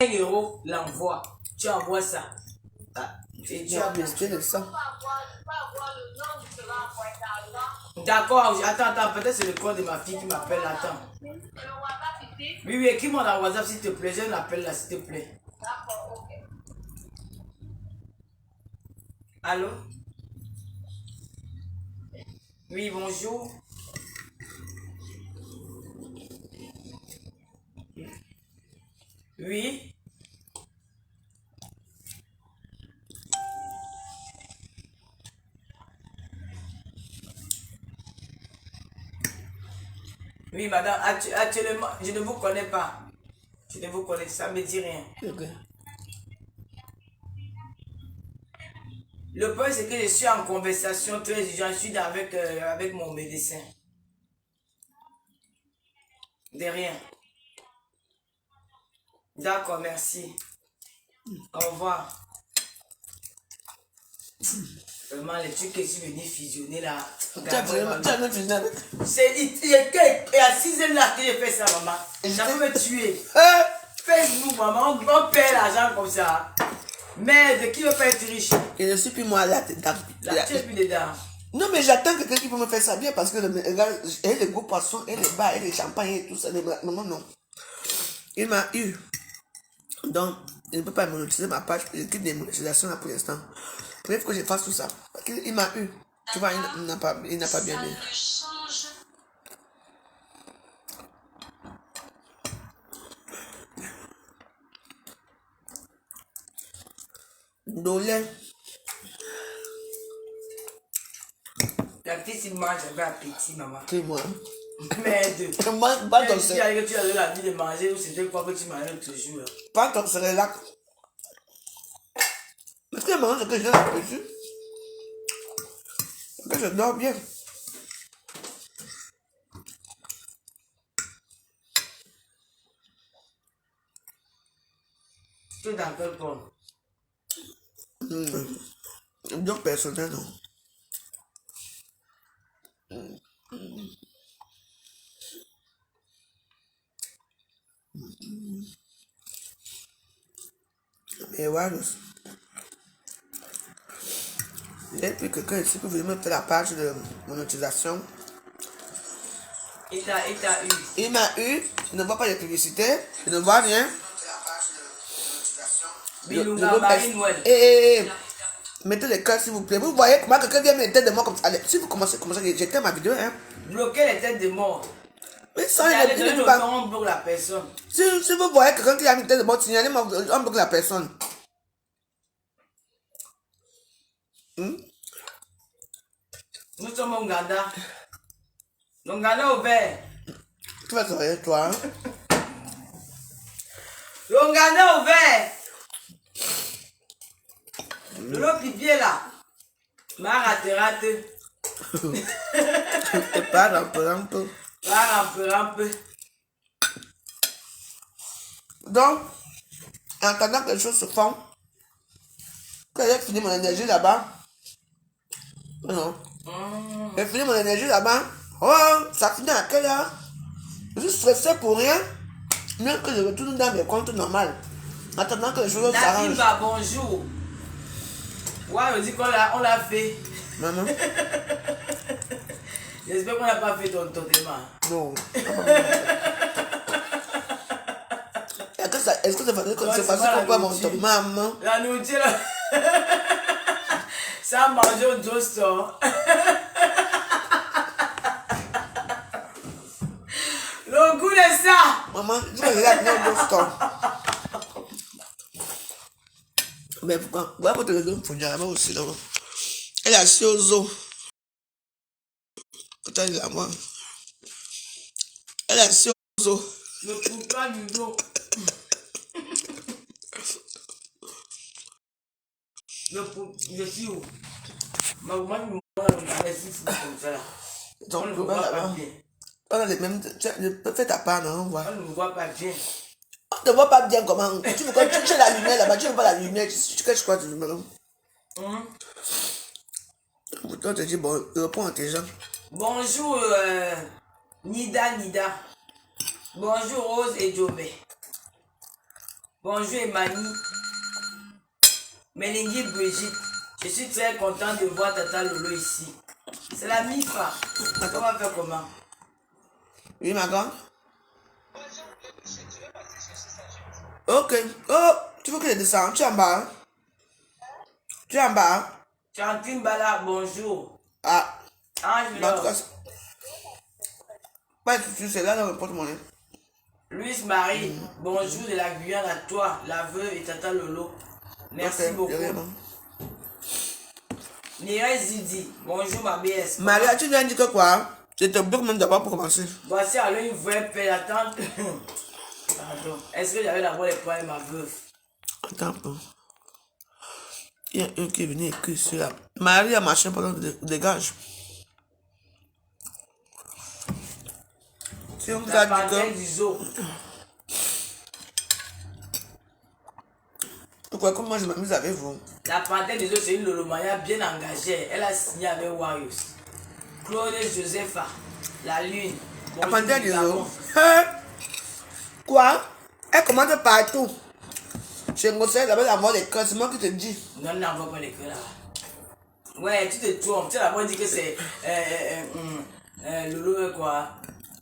1 € l'envoi. Tu envoies ça. Et tu as besoin de ça. D'accord, attends, peut-être c'est le code de ma fille qui m'appelle, attends. Oui, écris-moi dans WhatsApp s'il te plaît, je l'appelle là, s'il te plaît. D'accord, ok. Allô? Oui, bonjour. Oui. Oui, madame, actuellement, je ne vous connais pas. Je ne vous connais, ça ne me dit rien. Okay. Le point, c'est que je suis en conversation très urgente. Je suis avec mon médecin. De rien. D'accord, merci. Au revoir. Vraiment, les trucs que je suis venu fusionner là. C'est il y a 6 ans là que j'ai fait ça, maman. Ça peut me tuer. Facebook, maman, on perd l'argent comme ça. Merde, qui veut pas être riche? Je ne suis plus moi là. Tu es plus dedans. Non, mais j'attends quelqu'un qui peut me faire ça bien parce que les gros poissons, et les bars, et les champagnes et tout ça. Maman, non. Il m'a eu. Donc, il ne peut pas monétiser ma page. Il quitte des monétisations là pour l'instant. Il faut que je fasse tout ça. Il m'a eu. Tu vois, il n'a pas bien eu. Dolé. La petite, il mange avec appétit, maman. C'est moi. Merde. Pas ton tu as eu la vie de manger ou c'était quoi que tu mangeais l'autre jour? Pas ton cérélac. Mais c'est marrant que j'ai l'appétit. Que je dors bien. Tu es dans quel point? Donc personnel, non. Mais voilà. Et puis quelqu'un ici peut venir me faire la page de monétisation. Il t'a eu. Il m'a eu. Je ne vois pas les publicités. Je ne vois rien. Mettez les cœurs s'il vous plaît. Vous voyez comment quelqu'un vient mettre les têtes de mort comme ça. Si vous commencez comme ça, j'éteins ma vidéo. Hein. Bloquez les têtes de mort. Mais ça, il ne peut pas. On bloque la personne. Si vous voyez quelqu'un qui a mis tête de mort, signalez-moi, on bloque la personne. Nous sommes au Ouganda. L'Ouganda ouvert. Tu vas travailler, toi. L'Ouganda ouvert. L'autre pied là. Ma rate. Et pas un peu. Un peu. Donc, en attendant que les choses se font, quand j'ai fini mon énergie là-bas, non. J'ai fini mon énergie là-bas. Oh, ça finit à quelle heure? Je suis stressé pour rien. Mieux que je retourne dans mes comptes normaux. En attendant que les choses s'arrangent. Natimba, bonjour. Ouais, on dit qu'on l'a fait. Maman. J'espère qu'on n'a pas fait ton débat. Non. Est-ce que c'est facile que c'est facile qu'on peut mon maman? La nourriture là. Ça mange au dos. Le goût de ça. Maman, je vais regarder au dos. Mais pourquoi? Pourquoi votre raison pour dire aussi là? Elle est assise au zoo. Quand elle est là, moi. Elle est assise au zoo. Ne coupe pas du dos. Je suis où? Maman, je suis fou comme ça là. Donc, on ne voit pas bien. On a les mêmes. Fais ta part, non? On ne voit pas bien. On ne voit pas bien comment. Tu veux quand tu as la lumière là-bas, tu ne veux pas la lumière. Tu caches quoi, tu veux? Toi, tu dis, bon, réponds à tes gens. Bonjour, Nida. Bonjour, Rose et Jobé. Bonjour Emmanuel. Melingi Brigitte. Je suis très content de voir Tata Lolo ici. C'est la MIFA. On va faire comment? Oui, ma grande. Ok. Oh, tu veux que je descende? Tu es en bas? Hein? Tu es en bas? Hein? Chantine Bala, bonjour. Ah. Ange En tout cas, Love. pas de soucis, c'est là dans le porte-monnaie. Louise Marie, bonjour de la Guyane à toi, la veuve et Tata Lolo. Merci Ok, beaucoup. derrière moi. Mireille Zidi, bonjour ma BS. Maria, tu viens dire que quoi? Je te bloque même d'abord pour commencer. Voici alors une vraie paix d'attente. Pardon. Est-ce que j'avais d'abord les points de ma veuve? Attends un peu. Il y a un qui est venu écrire cela. Maria, machin, pardon, dégage. Si on vous La a dit panthère que... du zoo. Pourquoi, comme moi je m'amuse avec vous? La panthère du zoo, c'est une Lolomania bien engagée. Elle a signé avec Warriors. Claude Josepha, la lune. La Bonjour, panthère du Gabon. zoo. Quoi? Elle commande partout. Chez Ngossé, d'abord d'avoir des cœurs, c'est moi qui te dis. Non, non, on va pas les cœurs là. Ouais, tu te trompes. Tu as d'abord dit que c'est Lolo quoi?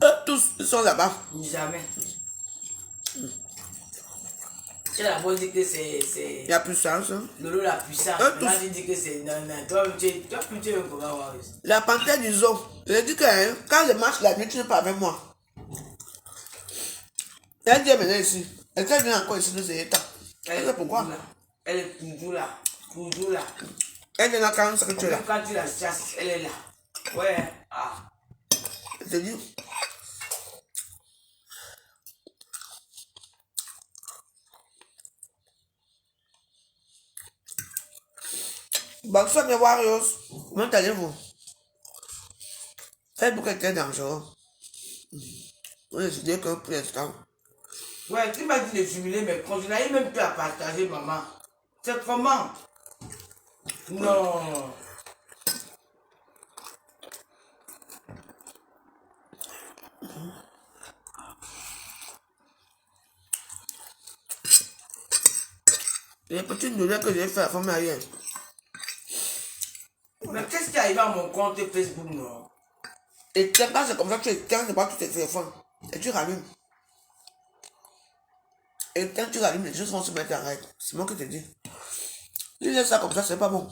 Eux tous, ils sont là-bas. Jamais. Tu as d'abord dit que c'est Il y a puissance. Hein? Lolo la puissance. Eux Maintenant tous. tu dis que c'est non, non. Toi, tu veux comment voir aussi. La panthère du zoo. Je dis que hein, quand je marche la nuit, tu n'es pas avec moi. Elle dit maintenant ici. Elle t'a dit encore ici, nous états. Elle sait pourquoi. Elle est toujours là. Toujours là. Elle vient dans 45 que tu es là. Même quand tu la chasses, elle est là. Ouais. Ah. Je te dis. Bonsoir mes warriors. Comment allez-vous? Facebook est très dangereux. On a décidé que pour l'instant. Ouais, tu m'as dit de jubiler mes comptes. Je n'arrive même plus à partager, maman. C'est comment? Non. Les petites douleurs que j'ai fait à femme hier. Mais qu'est-ce qui arrive à mon compte Facebook, non? Et quand c'est comme ça, tu éteins, c'est pas tous tes téléphones. Et tu rallumes. Et quand tu rallumes, les choses vont se mettre en règle. C'est moi qui te dis. Si j'ai ça comme ça, c'est pas bon.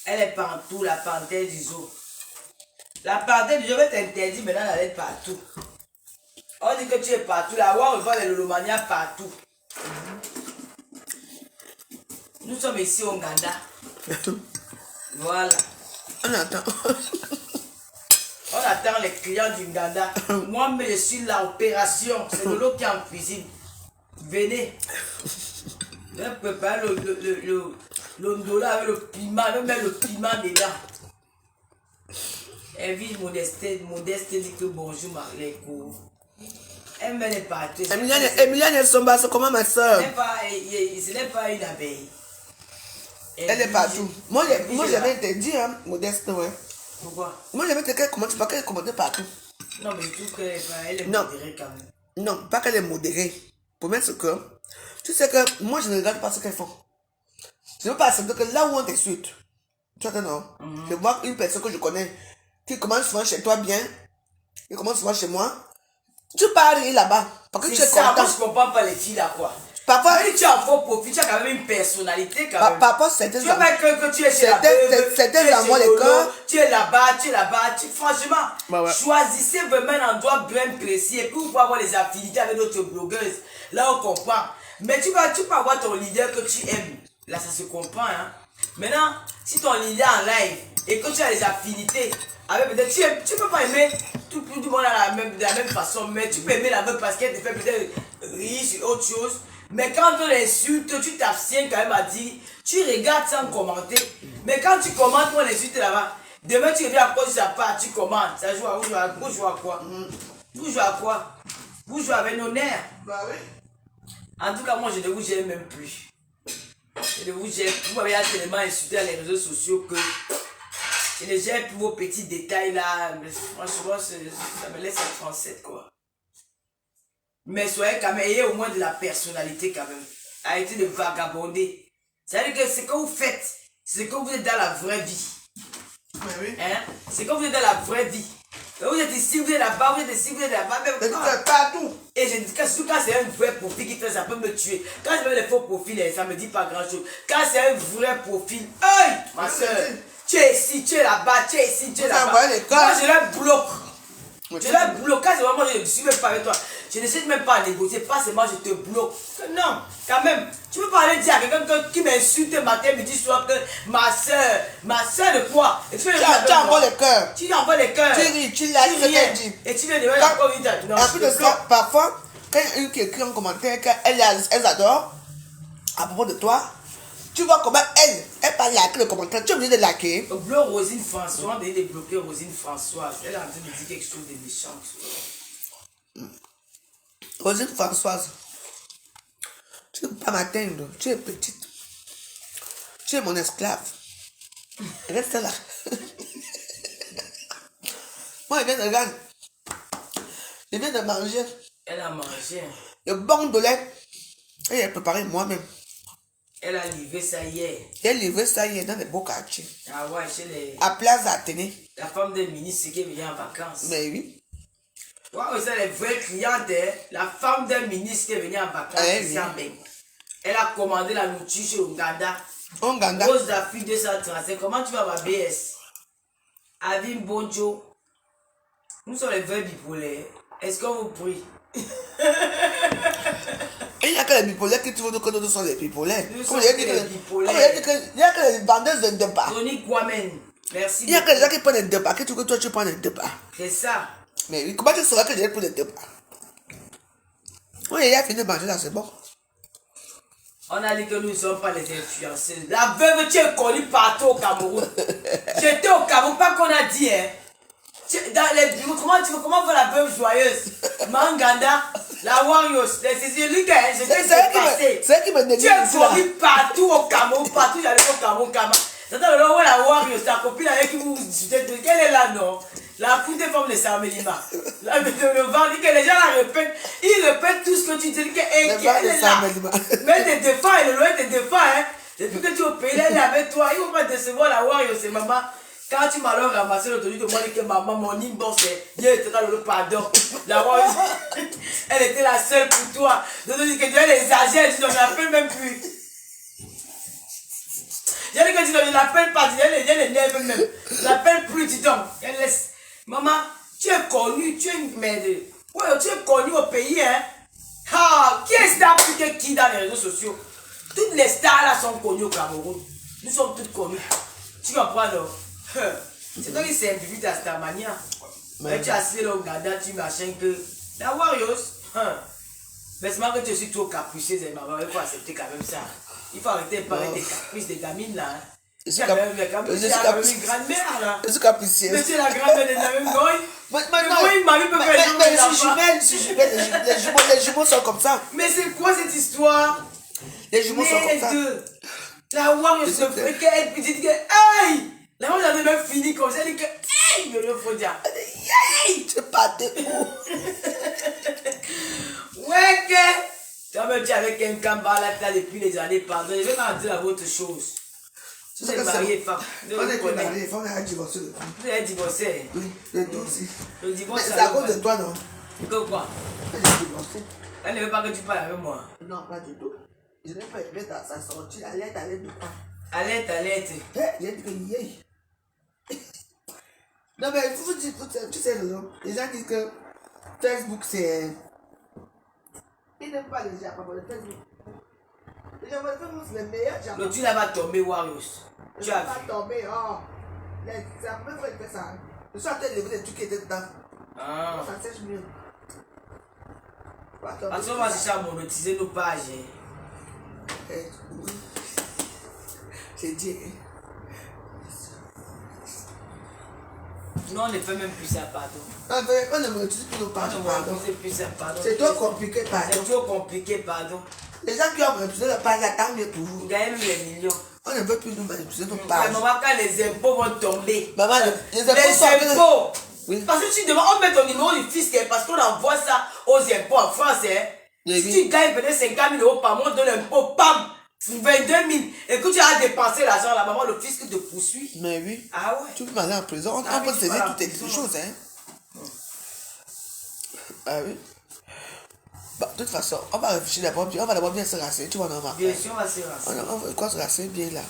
Elle est partout, la panthère du zoo. La panthère du zoo va t'interdire maintenant d'aller partout. On dit que tu es partout. Là, on voit les Lolomania partout. Nous sommes ici au Ghana. Voilà. On attend. On attend les clients du Ghana. Moi, mais je suis là, opération. C'est de l'eau qui est en cuisine. Venez. Je prépare le ndola avec le piment. Je mets le piment dedans. Evie modeste dit que bonjour, Marlèco. Elle met les parties. Emiliane Somba, c'est comment ma soeur? Ce n'est pas une abeille. Elle est partout. Moi, j'avais te dire, hein, modeste, ouais. Pourquoi? Moi, j'avais te dire qu'elle commandait partout. Non, mais je trouve qu'elle est Non. modérée quand même. Non, pas qu'elle est modérée. Pour mettre ce que, tu sais que moi, je ne regarde pas ce qu'elles font. Je ne veux pas accepter que là où on t'insulte, tu vois, non? Je vois une personne que je connais qui commence souvent chez toi bien, qui commence souvent chez moi. Tu pars rire là-bas. Parce que tu es C'est ça, content. moi je comprends pas les filles là quoi. Parfois, Si tu en faux profit, tu as quand même une personnalité quand même. parfois, certains Tu veux pas que tu es chez la certains amours les corps. tu es là-bas, franchement, Ouais. choisissez vraiment un endroit bien précis et puis vous pouvez avoir des affinités avec d'autres blogueuses. Là on comprend. Mais tu peux avoir ton leader que tu aimes. Là ça se comprend hein. Maintenant, si ton leader en live et que tu as des affinités avec peut-être tu peux pas aimer tout le monde de la même façon, mais tu peux aimer la meuf parce qu'elle te fait peut-être rire sur autre chose. Mais quand on l'insulte, tu t'abstiens quand même à dire, tu regardes sans commenter. Mais quand tu commentes, on l'insulte là-bas, Demain, tu reviens à cause de sa part, tu commandes. Ça joue à vous jouez à quoi? Vous jouez à quoi? Vous jouez avec nos nerfs. Bah oui. En tout cas, moi, je ne vous gêne même plus. Je ne vous gêne plus. Vous m'avez tellement insulté dans les réseaux sociaux que je ne gère plus vos petits détails là. Mais franchement, ça me laisse être français, quoi. Mais soyez quand même, ayez au moins de la personnalité quand même. Arrêtez de vagabonder. C'est-à-dire que ce que vous faites, c'est que vous êtes dans la vraie vie. Mais oui. Hein? C'est comme vous êtes dans la vraie vie. Vous êtes ici, vous êtes là-bas, vous êtes ici, vous êtes là-bas. Mais tu fais partout. Et je dis que surtout quand c'est un vrai profil qui fait ça peut me tuer. Quand je mets les faux profils, ça me dit pas grand-chose. Quand c'est un vrai profil, hey, ma soeur, tu es ici, tu es là-bas, tu es ici, tu es là-bas. Moi, je les bloque. Je les bloque. Quand c'est vraiment, je ne suis même pas avec toi. Je ne sais même pas à négocier. Pas seulement je te bloque. Non, quand même. Tu peux pas aller dire à quelqu'un qui m'insulte matin, midi, soir que ma soeur de quoi? Et tu envoies le cœur. Tu envoies le cœur. Tu ris, tu l'as dit. Et tu viens de voir encore une date. En plus de ça, parfois, quand il y a une qui écrit un commentaire qu'elle adore à propos de toi, tu vois comment elle va liker le commentaire. Tu es obligé de liker. Bloque Rosine François, on a de bloquer Rosine Françoise. Elle est en train de dire quelque chose de méchant. Rosine Françoise, tu ne peux pas m'atteindre. Tu es petite. Tu es mon esclave. Reste là. Moi, je viens de manger. Elle a mangé. Le bon de lait. Et elle a préparé moi-même. Elle a livré ça hier. Elle a livré ça hier dans les beaux quartiers. Ah ouais, chez les... À Place Athénée. La femme des ministres qui est venue en vacances. Mais oui. Ouais, c'est les vraies clientes. La femme d'un ministre qui est venue en vacances. Oui. Elle a commandé la nourriture chez Onganda. Onganda. Rose d'Afrique 235. Comment tu vas ma BS? Avim Bonjo. Nous sommes les vrais bipolaires. Est-ce qu'on vous prie? Il n'y a que les bipolaires qui trouvent que nous sommes les bipolaires. Nous sommes les bipolaires. Il n'y a que les vendeuses de débats. Tony Guamen. Merci. Il n'y a que les gens qui prennent des débats, qui trouvent que toi tu prends des débats. C'est ça. Mais oui, comment tu sauras que j'ai pris des débats? Oui, il a fini de manger là, c'est bon. On a dit que nous ne sommes pas les influenceurs. La veuve, tu es connue partout au Cameroun. J'étais au Cameroun, pas qu'on a dit, hein. Dans les bureaux, comment va la veuve joyeuse? Manganda, la Warriors, c'est lui qui c'est qui me tu es connue partout au Cameroun, partout j'allais au Cameroun, c'est dans le moment où la Warriors, ta copine avec qui vous discutez, qu'elle est là, non? La cour des femmes de Samelima. Là, le vent, que les gens la répètent, ils répètent tout ce que tu dis, qu'elle est là. Mais tes défends, elle est loin, tes défends, hein. Depuis que tu es au pays, elle est avec toi, il ne faut pas décevoir la Warriors, c'est maman. Quand tu m'as ramassé l'autre jour, tu m'as dit que maman, mon inbox, Dieu était dans le pardon. La Warriors, elle était la seule pour toi. Donc, tu dis que tu exagères, tu ne l'appelles même plus. J'ai dit que tu ne l'appelles pas, tu l'énerve même. Tu l'appelles plus, tu tombes. Elle laisse. Maman, tu es connue, tu es une merde. Ouais, tu es connue au pays, hein. Ah, qui est star plus que qui dans les réseaux sociaux? Toutes les stars là sont connues au Cameroun. Nous sommes toutes connues. Tu comprends, non? C'est toi qui simplifie ta starmania. Mais tu as assis là au Gada, tu machin que. La Warriors, mais c'est que tu suis trop capricieuse, maman, il faut accepter quand même ça. Il faut arrêter de parler des caprices des gamines là. Je suis quand même une grand-mère là. Je suis capricieuse. Mais c'est la grand-mère de la même goy. Mais oui, ma vie peut faire les jumeaux sont comme ça. Mais c'est quoi cette histoire? Les jumeaux sont comme ça. La Warriors se fait qu'elle dit que aïe! La Warriors avait même fini comme ça, elle dit que aïe! Mais il faut dire aïe! Tu pas de où? Ouais, que. Tu as même dit avec un camba là depuis les années passées. Je vais m'en dire à autre chose. Tu es marié, femme. On est marié, on a divorcé. Vous avez divorcé? Oui, les deux aussi. Le divorce, c'est à cause de toi, non? Que quoi? Elle est divorcée. Elle ne veut pas que tu parles avec moi. Non, pas du tout. Je n'ai pas aimé dans sa sortie. Alerte de quoi? Alerte. J'ai dit que yé. Non, mais il faut dire, tu sais, non? Les gens disent que Facebook, c'est. Ils n'aiment pas les gens à propos de Facebook. Les gens de Facebook, c'est les meilleurs gens. Le tu là-bas tombé, Warriors. Tu as pas tombé, oh. C'est la première fois qu'il fait ça. Je suis en train de lever les trucs qui étaient dedans. Ah. Ça sèche mieux. Parce qu'on va chercher à monétiser nos pages. J'ai dit. Non, on ne fait même plus ça, pardon. On ne me utilise plus nos pardon. C'est trop compliqué, pardon. C'est trop compliqué, pardon. Les gens qui ont manipulé le pardon, tant mieux pour vous. Vous gagnez même les millions. On ne veut plus nous manipuler nos Mais pardons. maman, quand les impôts vont tomber. Maman, les impôts. Oui. Parce que tu demandes, on met ton numéro du fisc, parce qu'on envoie ça aux impôts en France. Si tu gagnes peut-être 50 000 € par mois de l'impôt, pam, 22 000, et que tu as dépensé l'argent, la maman, le fisc te poursuit. Mais oui. Ah ouais. Tu peux aller en prison. On peut saisir toutes les choses, hein. Ah oui. Bah, de toute façon, on va réfléchir d'abord, on va d'abord bien se rassurer, tu vois, non, ma Bien sûr, on va se rassurer. On va quoi se rassurer bien là.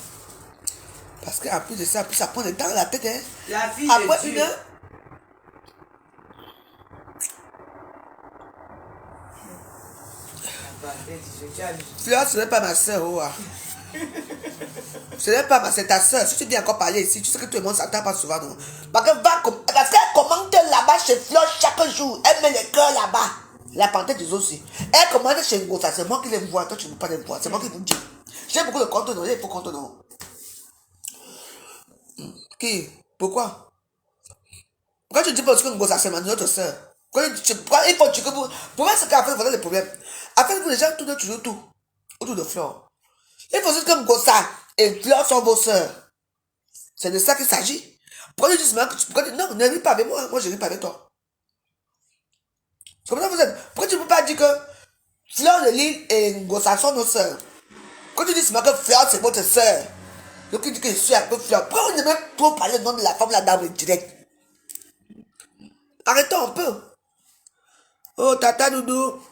Parce qu'en plus de ça, ça prend le temps dans la tête, hein. La fille après de une Dieu. heure. Fleur, ce n'est pas ma soeur, oh. Ce n'est pas ma, c'est ta soeur. Si tu viens encore parler ici, tu sais que tout le monde s'attend pas souvent, non? Parce qu'elle commande là-bas chez Fleur chaque jour. Elle met les cœurs là-bas. La panthère des aussi. Elle commande chez Ngosa. C'est moi qui les vois. Toi, tu ne veux pas les voir. C'est moi qui vous dis. J'ai beaucoup de comptes, non? Il faut compte, non? Qui? Pourquoi? Pourquoi tu dis pas que Ngosa, c'est notre soeur? Pourquoi il faut que vous. Pour moi, c'est qu'à faire le problème. Après, vous les gens tournent toujours tout. Autour de Fleur. Il faut juste que Ngosa et Fleur sont vos soeurs. C'est de ça qu'il s'agit. Pourquoi tu dis non, ne ris pas avec moi. Moi, je ne ris pas avec toi. Comme ça, vous êtes. Pourquoi tu ne peux pas dire que Fleur de Lille et Ngosa sont nos soeurs? Quand tu dis que Fleur, c'est votre soeur. Donc, tu dis que je suis un peu Fleur. Pourquoi on ne même trop parler le nom de la femme, la dame, direct? Arrêtons un peu. Oh, Tata Doudou.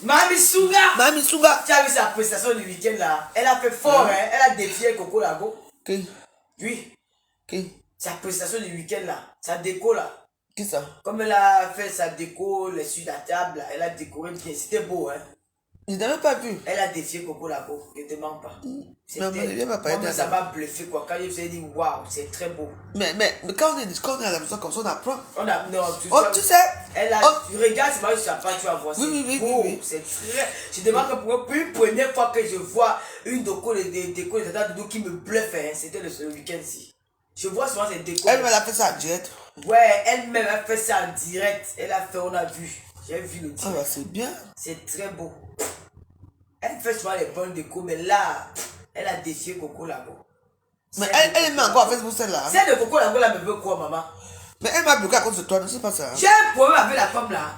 Mami Souga. Mami Souga. Tu as vu sa prestation du week-end là? Elle a fait fort, hein? Elle a défié Coco Lago. Qui? Oui. Qui? Sa prestation du week-end là. Sa déco là. Qui ça? Comme elle a fait sa déco, les sur la table là, elle a décoré bien. C'était beau, hein? Je n'avais pas vu. Elle a défié Coco Lago. Ne te mens pas. Moi, ça m'a bluffé quoi. Quand je vous ai dit waouh, c'est très beau. Mais quand on est à la maison comme ça, on apprend. Tu sais. Elle a. Tu regardes, c'est pas juste sa page, tu vas voir. Oui. C'est très. Je demande que pour une première fois que je vois une déco de Tata Doudou qui me bluffe, hein, c'était le week-end-ci. Je vois souvent ces décos. Elle a fait ça en direct. Ouais, elle-même a fait ça en direct. Elle a fait, on a vu. J'ai vu le direct. Ah bah c'est bien. C'est très beau. Elle fait souvent les bonnes décos, mais là, elle a défié Coco Lago. Mais elle met encore à Facebook celle-là. Celle de Coco Lago là me veut quoi, maman? Mais elle m'a bloqué à cause de toi, ne sais pas ça. J'ai un problème avec la femme là.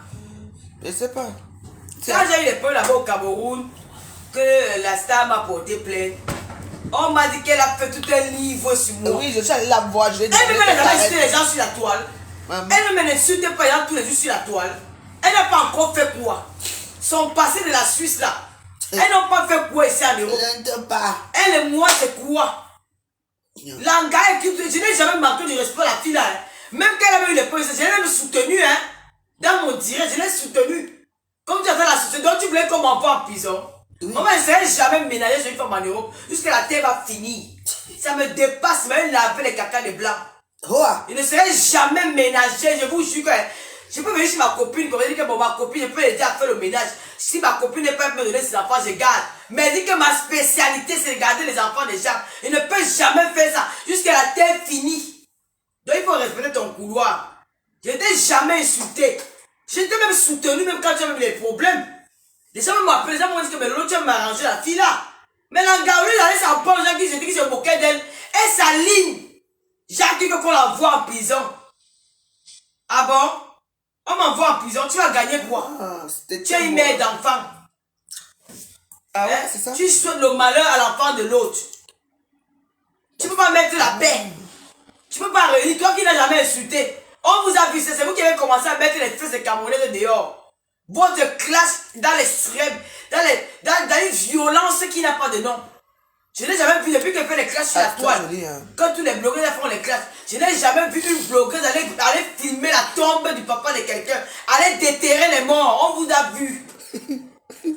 Je sais pas. Quand j'ai eu les problèmes là-bas au Cameroun, que la star m'a porté plainte, on m'a dit qu'elle a fait tout un livre sur moi. Oui, je suis allée la voir, je vais dire. Elle ne m'a insulté les gens sur la toile. Elle ne m'insulte pas les gens tous les jours sur la toile. Elle n'a pas encore fait quoi? Son passé de la Suisse là. Elles n'ont pas fait quoi ici en Europe. Elle et moi, c'est quoi? L'engagement, je n'ai jamais manqué de respect à la fille là. Hein. Même qu'elle avait eu les polices, je l'ai même soutenu. Hein. Dans mon direct, je l'ai soutenu. Comme tu as fait la soutenue, donc tu voulais qu'on m'envoie en prison. Maman, je ne serai jamais ménagée sur une femme en Europe jusqu'à la terre va finir. Ça me dépasse, même laver les caca de blanc. Je ne serai jamais ménagée, je vous jure que je peux venir chez ma copine, comme elle dit que bon, ma copine, je peux l'aider à faire le ménage. Si ma copine n'est pas me donner ses enfants, je garde. Mais elle dit que ma spécialité, c'est de garder les enfants des gens. Il ne peut jamais faire ça jusqu'à la terre finie. Donc il faut respecter ton couloir. Je n'étais jamais insulté. J'étais même soutenu, même quand tu as eu des problèmes. Les gens m'appellent, les gens m'ont dit que l'autre, tu as m'arrangé la fille là. Mais l'angaouli, elle allait s'en prendre, les gens qui se moquaient d'elle. Elle s'aligne. Jacques dit qu'on la voit en prison. Ah bon? On m'envoie en prison, tu vas gagner quoi? Tu es une mère d'enfant. Ah ouais, c'est ça? Tu souhaites le malheur à l'enfant de l'autre. Tu ne peux pas mettre la paix. Tu ne peux pas réunir. Toi qui n'as jamais insulté. On vous a vu, c'est vous qui avez commencé à mettre les feux de Camerounais dehors. Votre classe dans l'extrême, dans une violence qui n'a pas de nom. Je n'ai jamais vu depuis qu'elle fait les classes sur la toile. Quand tous les blogueurs font les classes, je n'ai jamais vu une blogueuse aller filmer la tombe du papa de quelqu'un, aller déterrer les morts. On vous a vu.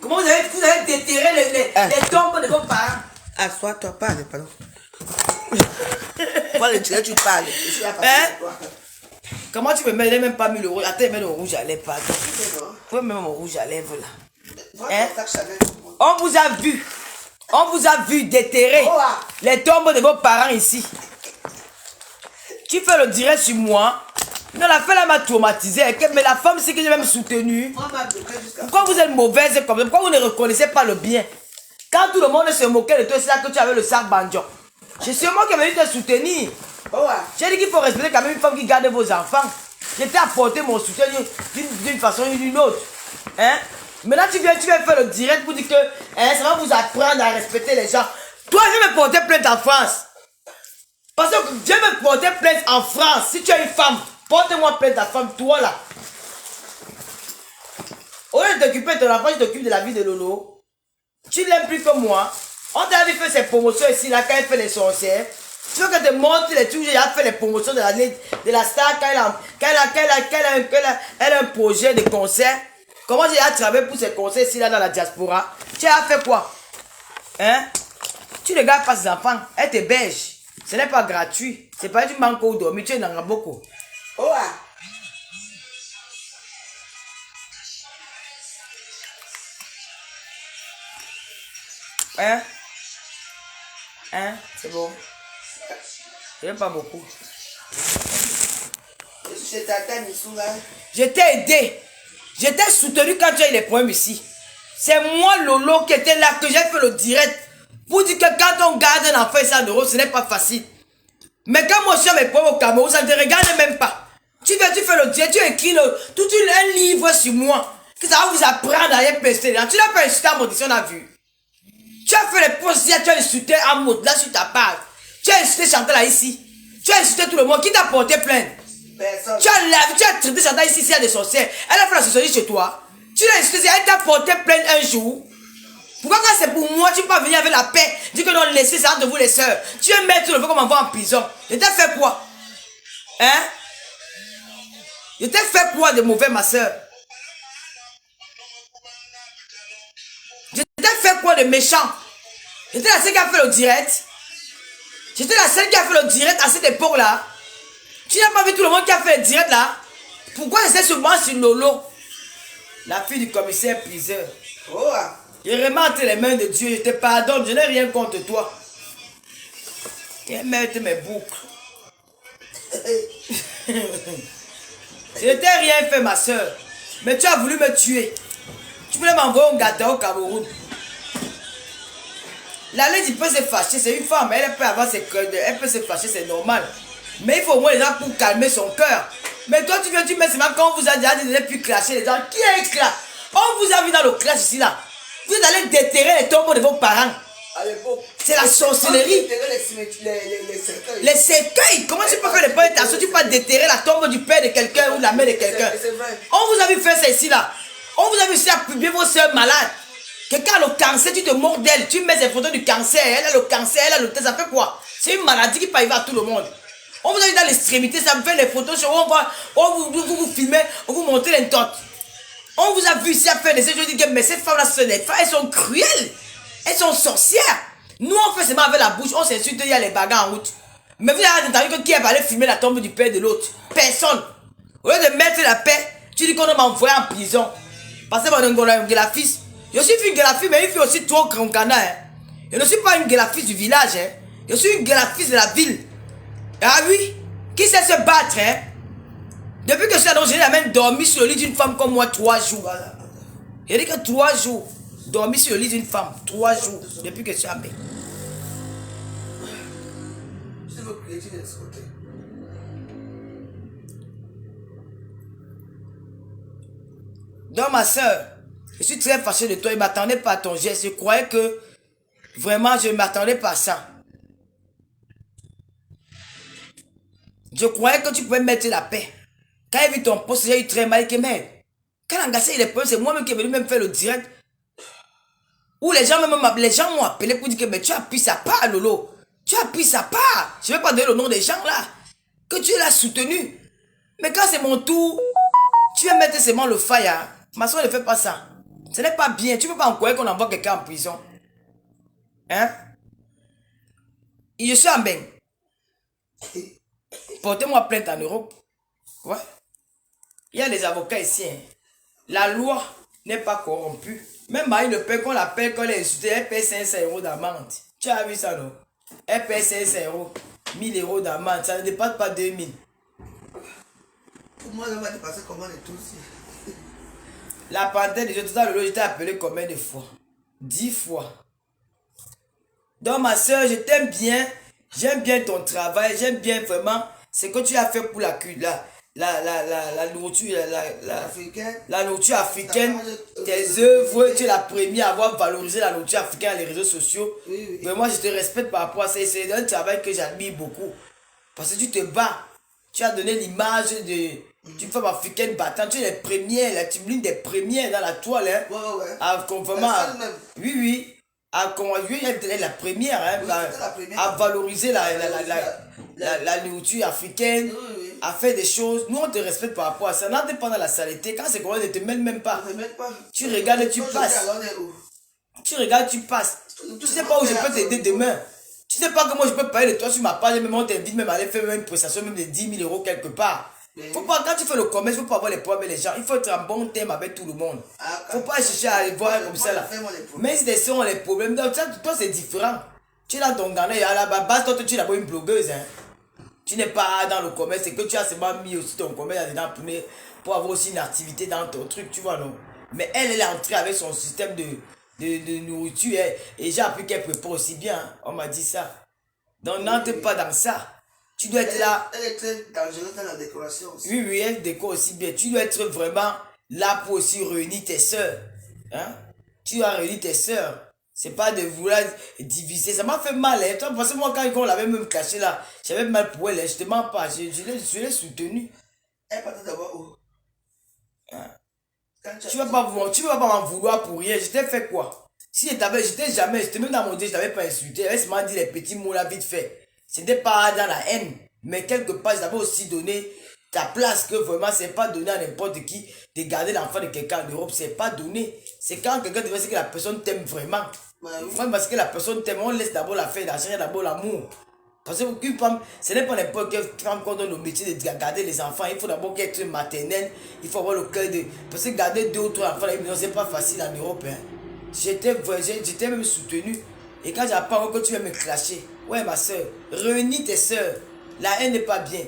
Comment vous avez déterré les tombes de vos parents? Assois-toi, parle, pardon. Moi, le tiré, tu parles. Comment tu me mets? Il n'est même pas 1000 €. Attends, mets le rouge à lèvres, pardon. Faut mettre mon rouge à lèvres là. Hein? On vous a vu. On vous a vu déterrer les tombes de vos parents ici. Tu fais le direct sur moi. Non, la femme m'a traumatisé. Mais la femme, c'est que j'ai même soutenu. Pourquoi vous êtes mauvaise comme ça? Pourquoi vous ne reconnaissez pas le bien? Quand tout le monde se moquait de toi, c'est là que tu avais le sac banjo. C'est sûrement qui est venu te soutenir. J'ai dit qu'il faut respecter quand même une femme qui garde vos enfants. Je t'ai apporté mon soutien d'une façon ou d'une autre. Hein? Maintenant, tu viens faire le direct pour dire que ça va vous apprendre à respecter les gens. Toi, je vais me porter plainte en France. Parce que je vais me porter plainte en France. Si tu es une femme, porte-moi plainte ta femme, toi là. Au lieu de t'occuper de ton enfant, je t'occupe de la vie de Lolo. Tu l'aimes plus que moi. On t'a vu faire ses promotions ici, là, quand elle fait les sorcières. Tu veux que te montre les trucs, j'ai fait les promotions de la star, quand elle a un projet de concert. Comment j'ai travaillé pour ces concerts ici, là, dans la diaspora? Tu as fait quoi? Hein? Tu ne regardes pas ses enfants, elle t'héberge. Ce n'est pas gratuit. C'est pas du manque au dormir, tu es dans beaucoup. Oh, Hein? Hein? C'est bon. J'aime pas beaucoup. Je t'ai aidé. Je t'ai soutenu quand tu as eu les problèmes ici. C'est moi, Lolo, qui était là, que j'ai fait le direct. Pour dire que quand on garde un enfant et 100 euros, ce n'est pas facile. Mais quand moi je suis à mes problèmes au Cameroun, ça ne te regarde même pas. Tu fais le direct, tu écris un livre sur moi. Que ça va vous apprendre à rien pester. Tu n'as pas insulté à mon on a vu. Tu as fait les posts, tu as insulté à mot là sur ta page. Tu as insulté Chantal là ici. Tu as insulté tout le monde. Qui t'a porté plainte? Personne. Tu as traité Chantal ici, il y a des sorcières. Elle a fait la sorcellerie chez toi. Tu l'as insulté, elle t'a porté plainte un jour. Pourquoi quand c'est pour moi, tu peux pas venir avec la paix? Dis que non, laissez ça de vous les sœurs. Tu veux mettre le feu comme on va en prison. Je t'ai fait quoi? Hein? Je t'ai fait quoi de mauvais, ma soeur? Je t'ai fait quoi de méchant? J'étais la seule qui a fait le direct. J'étais la seule qui a fait le direct à cette époque-là. Tu n'as pas vu tout le monde qui a fait le direct là? Pourquoi c'est seulement sur Lolo? La fille du commissaire priseur. Oh! Je remonte les mains de Dieu, je te pardonne, je n'ai rien contre toi. Viens mettre mes boucles. Je ne t'ai rien fait, ma soeur. Mais tu as voulu me tuer. Tu voulais m'envoyer un gâteau au Cameroun. La lady peut se fâcher, c'est une femme, elle peut avoir ses cœurs, elle peut se fâcher, c'est normal. Mais il faut au moins les gens pour calmer son cœur. Mais toi, tu viens, tu mets seulement quand on vous a déjà dit de ne plus clasher les gens. Qui est clash? On vous a vu dans le clash ici, là. Vous allez déterrer les tombeaux de vos parents. C'est la sorcellerie. Les cercueils. Comment tu peux faire les points d'intention? Tu peux déterrer la tombe du père de quelqu'un ou la mère de quelqu'un. On vous a vu faire ça ici, là. On vous a vu ici à publier vos soeurs malades. Quelqu'un a le cancer, tu te mords d'elle. Tu mets des photos du cancer. Elle a le cancer, elle a le test. Ça fait quoi? C'est une maladie qui peut arriver à tout le monde. On vous a vu dans l'extrémité, ça me fait les photos sur on vous filmez, on vous montre les totes. On vous a vu ici à faire des choses, je dis que mais ces femmes-là, elles sont cruelles. Elles sont sorcières. Nous, on fait seulement avec la bouche, on s'insulte, il y a les bagarres en route. Mais vous avez entendu que qui est allé filmer la tombe du père de l'autre? Personne. Au lieu de mettre la paix, tu dis qu'on m'a envoyé en prison. Parce que mon guélafis, je suis une guélafis, mais il fait aussi trop grand canard. Hein. Je ne suis pas une guélafis du village. Hein. Je suis une guélafis de la ville. Ah oui? Qui sait se battre, hein? Depuis que je suis allongé, j'ai même dormi sur le lit d'une femme comme moi 3 jours. J'ai dit que 3 jours. Dormi sur le lit d'une femme. 3 jours. Depuis que je suis allé. Donc ma soeur, je suis très fâché de toi. Je ne m'attendais pas à ton geste. Je croyais que vraiment je ne m'attendais pas à ça. Je croyais que tu pouvais mettre la paix. Quand j'ai vu ton poste, j'ai eu très mal. Mais quand l'engagé il est problème, c'est moi-même qui est venu même faire le direct. Où les gens m'ont appelé pour dire que mais tu as pris sa part, Lolo. Tu as pris sa part. Je ne vais pas donner le nom des gens là. Que tu l'as soutenu. Mais quand c'est mon tour, tu vas mettre seulement le fire. Ma soeur ne fait pas ça. Ce n'est pas bien. Tu ne peux pas croire qu'on envoie quelqu'un en prison. Hein? Et je suis en bain. Portez-moi plainte en Europe. Ouais. Il y a des avocats ici. Hein. La loi n'est pas corrompue. Même Marie Le Pen, qu'on l'appelle, qu'on l'a insulté, elle paie 500 € d'amende. Tu as vu ça, non? Elle paie 500 €, 1000 € d'amende. Ça ne dépasse pas 2000. Pour moi, on va dépasser comment les tous. La panthère déjà, tout à l'heure, je t'ai appelé combien de fois? 10 fois. Donc ma soeur, je t'aime bien. J'aime bien ton travail. J'aime bien vraiment ce que tu as fait pour la nourriture, la nourriture africaine. Tes œuvres, tu es la première à avoir valorisé la nourriture africaine sur les réseaux sociaux. Oui. Mais moi, je te respecte par rapport à ça. C'est un travail que j'admire beaucoup. Parce que tu te bats. Tu as donné l'image d'une femme africaine battante. Tu es les premières, là, tu es l'une des premières dans la toile. Hein, Ouais. Oui. Elle est la première, hein, à valoriser la nourriture africaine, Oui. à faire des choses. Nous, on te respecte par rapport à ça. N'entre pas dans la saleté. Quand c'est comme ça, ne te mêle même pas. Tu regardes, tu passes. Tu regardes, tu passes. Tu sais pas où je peux t'aider demain. Tu sais pas comment je peux parler de toi sur ma page. Même on t'invite même à aller faire une prestation même de 10 000 euros quelque part. Faut pas, quand tu fais le commerce, il faut pas avoir les problèmes avec les gens. Il faut être en bon thème avec tout le monde. Faut pas chercher à aller voir comme ça là. Mais si ce sont les problèmes, donc toi c'est différent. Tu es dans ton Ghana et à la base, toi tu es d'abord une blogueuse. Hein. Tu n'es pas dans le commerce, c'est que tu as seulement mis aussi ton commerce dedans pour avoir aussi une activité dans ton truc, tu vois non. Mais elle est entrée avec son système de nourriture et j'ai appris qu'elle prépare aussi bien. Hein. On m'a dit ça. Donc n'entre pas dans ça. Tu dois être là. Elle est très dangereuse dans la décoration aussi. Oui, elle décore aussi bien. Tu dois être vraiment là pour aussi réunir tes soeurs. Hein? Tu dois réunir tes soeurs. C'est pas de vouloir diviser. Ça m'a fait mal. Hein? Parce que moi, quand on l'avait même caché là, j'avais mal pour elle. Hein? Je te mens pas. Je l'ai soutenue. Elle partait d'abord où? Hein? Tu vas pas m'en vouloir pour rien. Je t'ai fait quoi? Si j'étais même dans mon Dieu, je t'avais pas insulté. Elle m'a dit les petits mots là vite fait. C'était pas dans la haine, mais quelque part, j'avais aussi donné ta place, que vraiment, c'est pas donné à n'importe qui de garder l'enfant de quelqu'un en Europe, c'est pas donné. C'est quand quelqu'un te dit que la personne t'aime vraiment. Vraiment, parce que la personne t'aime, on laisse d'abord la faire, la chercher d'abord l'amour. Parce qu'une femme, ce n'est pas n'importe quelle femme qu'on donne le métier de garder les enfants. Il faut d'abord qu'elle soit maternelle, il faut avoir le cœur de. Parce que garder 2 ou 3 enfants, c'est pas facile en Europe. Hein. J'étais même soutenu. Et quand j'apprends que tu vas me clasher, ouais ma soeur, réunis tes soeurs. La haine n'est pas bien.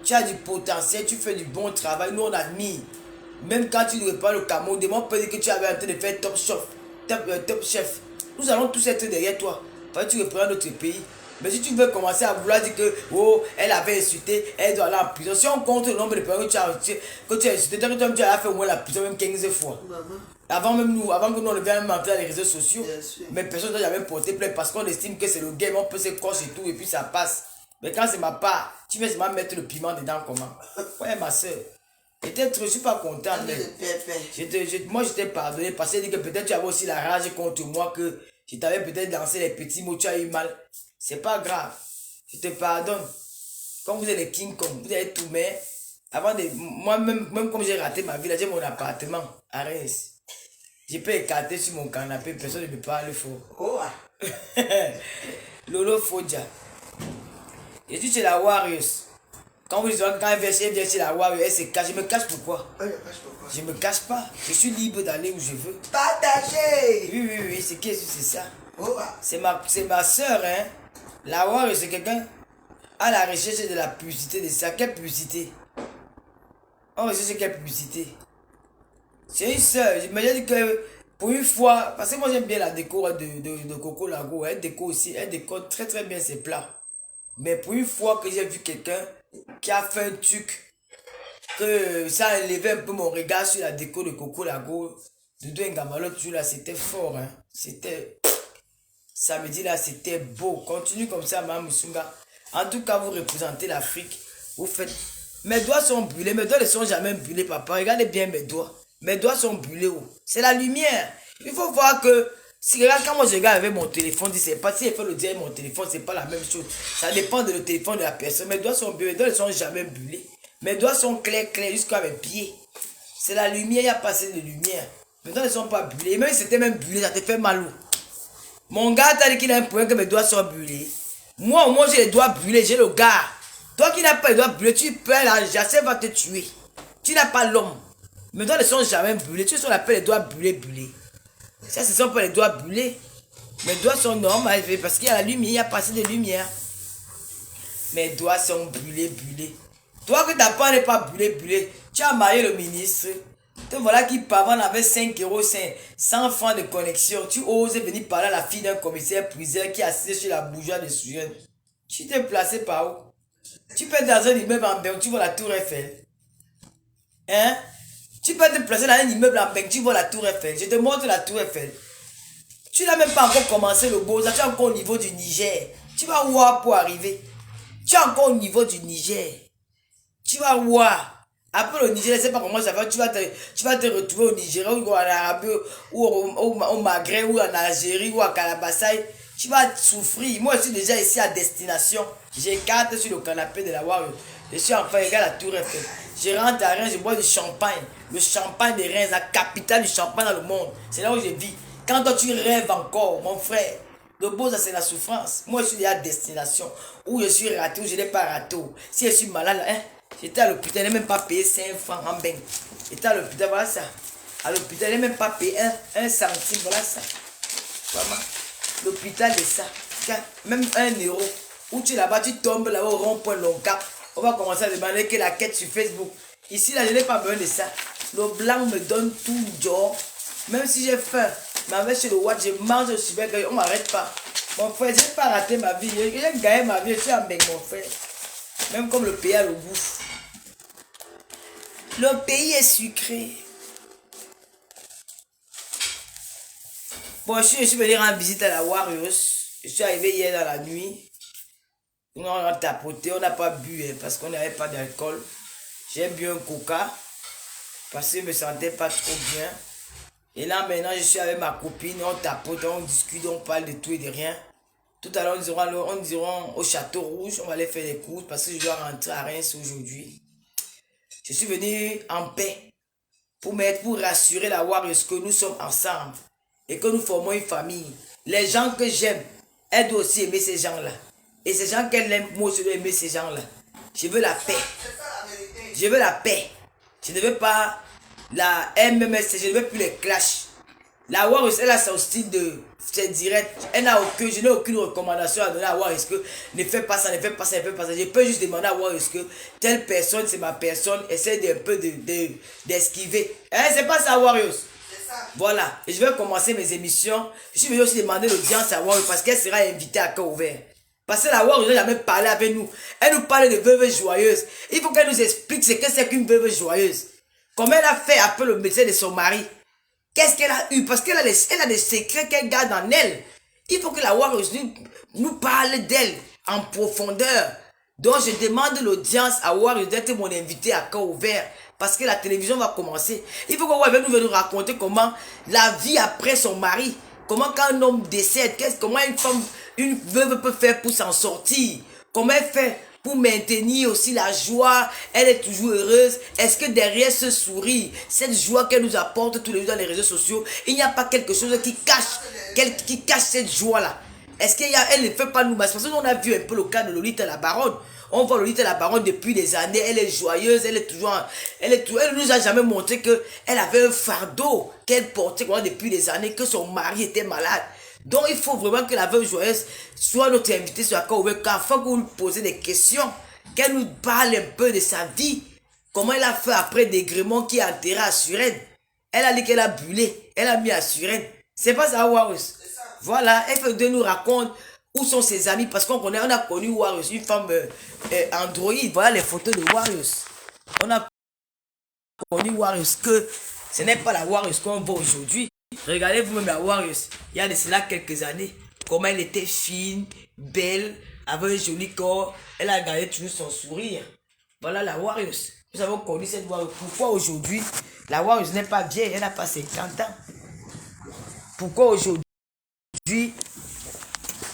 Tu as du potentiel, tu fais du bon travail, nous on admire. Même quand tu ne répares le camo, demande peut dire que tu avais en train de faire top chef. Nous allons tous être derrière toi. Parce que tu reprends notre pays. Mais si tu veux commencer à vouloir dire que oh, elle avait insulté, elle doit aller en prison. Si on compte le nombre de personnes que tu as insulté, tu as fait au moins la prison même 15 fois. Avant que nous on vienne entrer dans les réseaux sociaux, mais personne n'a jamais porté plainte parce qu'on estime que c'est le game, on peut se crocher et tout et puis ça passe. Mais quand c'est ma part, tu vas seulement mettre le piment dedans comment? Ouais ma soeur, peut-être je suis pas content. Moi je t'ai pardonné parce que dit que peut-être tu avais aussi la rage contre moi, que je t'avais peut-être lancé les petits mots, tu as eu mal. C'est pas grave, je te pardonne. Comme vous êtes les King Kong, vous avez tout, mais avant de. Moi-même, comme j'ai raté ma vie, là, j'ai mon appartement à Reims. Je peux écarter sur mon canapé, personne ne me parle fort. Oh. Lolo Fodja. Je suis chez la Warriors. Quand vous dites quand elle vient chez la Warriors, elle se cache. Je me cache pourquoi? Je me cache pas. Je suis libre d'aller où je veux. Partagez! Oui, c'est ça. Oh. C'est ma soeur, hein. La Warriors, c'est quelqu'un à la recherche de la publicité de ça. Quelle publicité? On recherche quelle publicité? C'est une soeur. Je me dis que pour une fois, parce que moi j'aime bien la déco de Coco Lago. Elle décore aussi, elle décore très très bien ses plats. Mais pour une fois que j'ai vu quelqu'un qui a fait un truc, que ça a élevé un peu mon regard sur la déco de Coco Lago, de Douengamalo, là, c'était fort. Hein. C'était. Samedi là, c'était beau. Continue comme ça, Mme Musunga. En tout cas, vous représentez l'Afrique. Vous faites. Mes doigts sont brûlés. Mes doigts ne sont jamais brûlés, papa. Regardez bien mes doigts. Mes doigts sont brûlés. Oh. C'est la lumière. Il faut voir que si regarde, quand moi je regarde avec mon téléphone, c'est pas si elle fait le dire avec mon téléphone, c'est pas la même chose. Ça dépend de le téléphone de la personne. Mes doigts sont brûlés. Mes doigts ne sont jamais brûlés. Mes doigts sont clairs jusqu'à mes pieds. C'est la lumière. Il y a pas assez de lumière. Mes doigts ne sont pas brûlés. Même si c'était même brûlé, ça te fait mal. Mon gars t'a dit qu'il a un problème que mes doigts sont brûlés. Moi, au moins, j'ai les doigts brûlés. J'ai le gars. Toi qui n'as pas les doigts brûlés, tu perds la jacelle va te tuer. Tu n'as pas l'homme. Mes doigts ne sont jamais brûlés. Tu sais ce qu'on appelle les doigts brûlés. Ça, ce ne sont pas les doigts brûlés. Mes doigts sont normaux parce qu'il y a la lumière, il y a pas assez de lumière. Mes doigts sont brûlés. Toi que ta part n'est pas brûlée, tu as marié le ministre. Te voilà qui pavane avec 5 euros, 100 francs de connexion. Tu oses venir parler à la fille d'un commissaire priseur qui est assise sur la bourgeoise de Sujen. Tu t'es placé par où? Tu peux être dans un immeuble en Beng, tu vois la tour Eiffel. Hein? Tu peux te placer dans un immeuble en Beng, tu vois la tour Eiffel. Je te montre la tour Eiffel. Tu n'as même pas encore commencé le beau, tu es encore au niveau du Niger. Tu vas voir pour arriver. Tu es encore au niveau du Niger. Tu vas voir. Après le Niger, je ne sais pas comment ça va. Tu vas te retrouver au Nigeria ou en Arabie ou au Maghreb ou en Algérie ou à Calabassaï. Tu vas souffrir. Moi, je suis déjà ici à destination. J'ai carte sur le canapé de la Warrior. Je suis enfin égal à Tour Eiffel. Je rentre à Reims, je bois du champagne. Le champagne de Reims, la capitale du champagne dans le monde. C'est là où je vis. Quand toi tu rêves encore, mon frère, le beau ça c'est la souffrance. Moi je suis déjà à destination. Où je suis raté, où je n'ai pas raté. Si je suis malade, hein, j'étais à l'hôpital, je n'ai même pas payé 5 francs en bain. J'étais à l'hôpital, voilà ça. À l'hôpital, je n'ai même pas payé un centime, voilà ça. Vraiment. L'hôpital de ça. Même 1 euro. Où tu es là-bas, tu tombes là-bas au rond-point long cap. On va commencer à demander que la quête sur Facebook. Ici, là, je n'ai pas besoin de ça. Le blanc me donne tout le jour. Même si j'ai faim, mais avec chez le Watt, je mange au super, on ne m'arrête pas. Mon frère, je n'ai pas raté ma vie. J'ai gagné ma vie, je suis en bec, mon frère. Même comme le pays a le goût. Le pays est sucré. Bon, je suis venu rendre visite à la Warriors. Je suis arrivé hier dans la nuit. On a tapoté, on n'a pas bu parce qu'on n'avait pas d'alcool. J'ai bu un coca parce que je ne me sentais pas trop bien. Et là maintenant je suis avec ma copine, on tapote, on discute, on parle de tout et de rien. Tout à l'heure on ira au Château Rouge, on va aller faire des courses parce que je dois rentrer à Reims aujourd'hui. Je suis venu en paix pour rassurer la Warriors que nous sommes ensemble et que nous formons une famille. Les gens que j'aime, elles doivent aussi aimer ces gens-là. Et ces gens qu'elle aime, moi je dois aimer ces gens-là. Je veux la paix. Je veux la paix. Je ne veux pas la MMS, je ne veux plus les clashs. La Warriors, elle a son style de... C'est direct. Je n'ai aucune recommandation à donner à Warriors que ne fais pas ça, ne fais pas ça, ne fais pas ça. Je peux juste demander à Warriors que telle personne, c'est ma personne. Essaie d'un peu d'esquiver. C'est pas ça, Warriors. Voilà. Et je vais commencer mes émissions. Je suis venu aussi demander l'audience à Warriors parce qu'elle sera invitée à cœur ouvert. Parce que la Warriors n'a jamais parlé avec nous. Elle nous parle de veuve joyeuse. Il faut qu'elle nous explique ce que c'est qu'une veuve joyeuse. Comment elle a fait après le médecin de son mari? Qu'est-ce qu'elle a eu? Parce qu'elle a des secrets qu'elle garde en elle. Il faut que la Warriors nous parle d'elle en profondeur. Donc je demande l'audience à Warriors d'être mon invité à cœur ouvert. Parce que la télévision va commencer. Il faut que Warriors nous raconter comment la vie après son mari. Comment quand un homme décède, comment une veuve peut faire pour s'en sortir. Comment elle fait pour maintenir aussi la joie, elle est toujours heureuse. Est-ce que derrière ce sourire, cette joie qu'elle nous apporte tous les jours dans les réseaux sociaux, il n'y a pas quelque chose qui cache cette joie-là? Est-ce qu'elle ne fait pas nous masser? Parce qu'on a vu un peu le cas de Lolita la Baronne. On voit Lolita la Baronne depuis des années, elle est joyeuse, elle ne nous a jamais montré qu'elle avait un fardeau qu'elle portait depuis des années, que son mari était malade. Donc il faut vraiment que la veuve joyeuse soit notre invitée sur la cœur ouvert, afin que vous lui posez des questions, qu'elle nous parle un peu de sa vie, comment elle a fait après Dégrémont qui a enterré à Suresnes. Elle a dit qu'elle a brûlé, elle a mis à Suresnes. C'est pas ça, Warriors. Voilà, elle fait de nous raconter où sont ses amis, parce qu'on a connu Warriors, une femme Android. Voilà les photos de Warriors. On a connu Warriors que ce n'est pas la Warriors qu'on voit aujourd'hui. Regardez vous-même la Warriors, il y a de cela quelques années, comment elle était fine, belle, avait un joli corps, elle a gardé toujours son sourire. Voilà la Warriors. Nous avons connu cette Warriors. Pourquoi aujourd'hui, la Warriors n'est pas vieille, elle n'a pas 50 ans. Pourquoi aujourd'hui,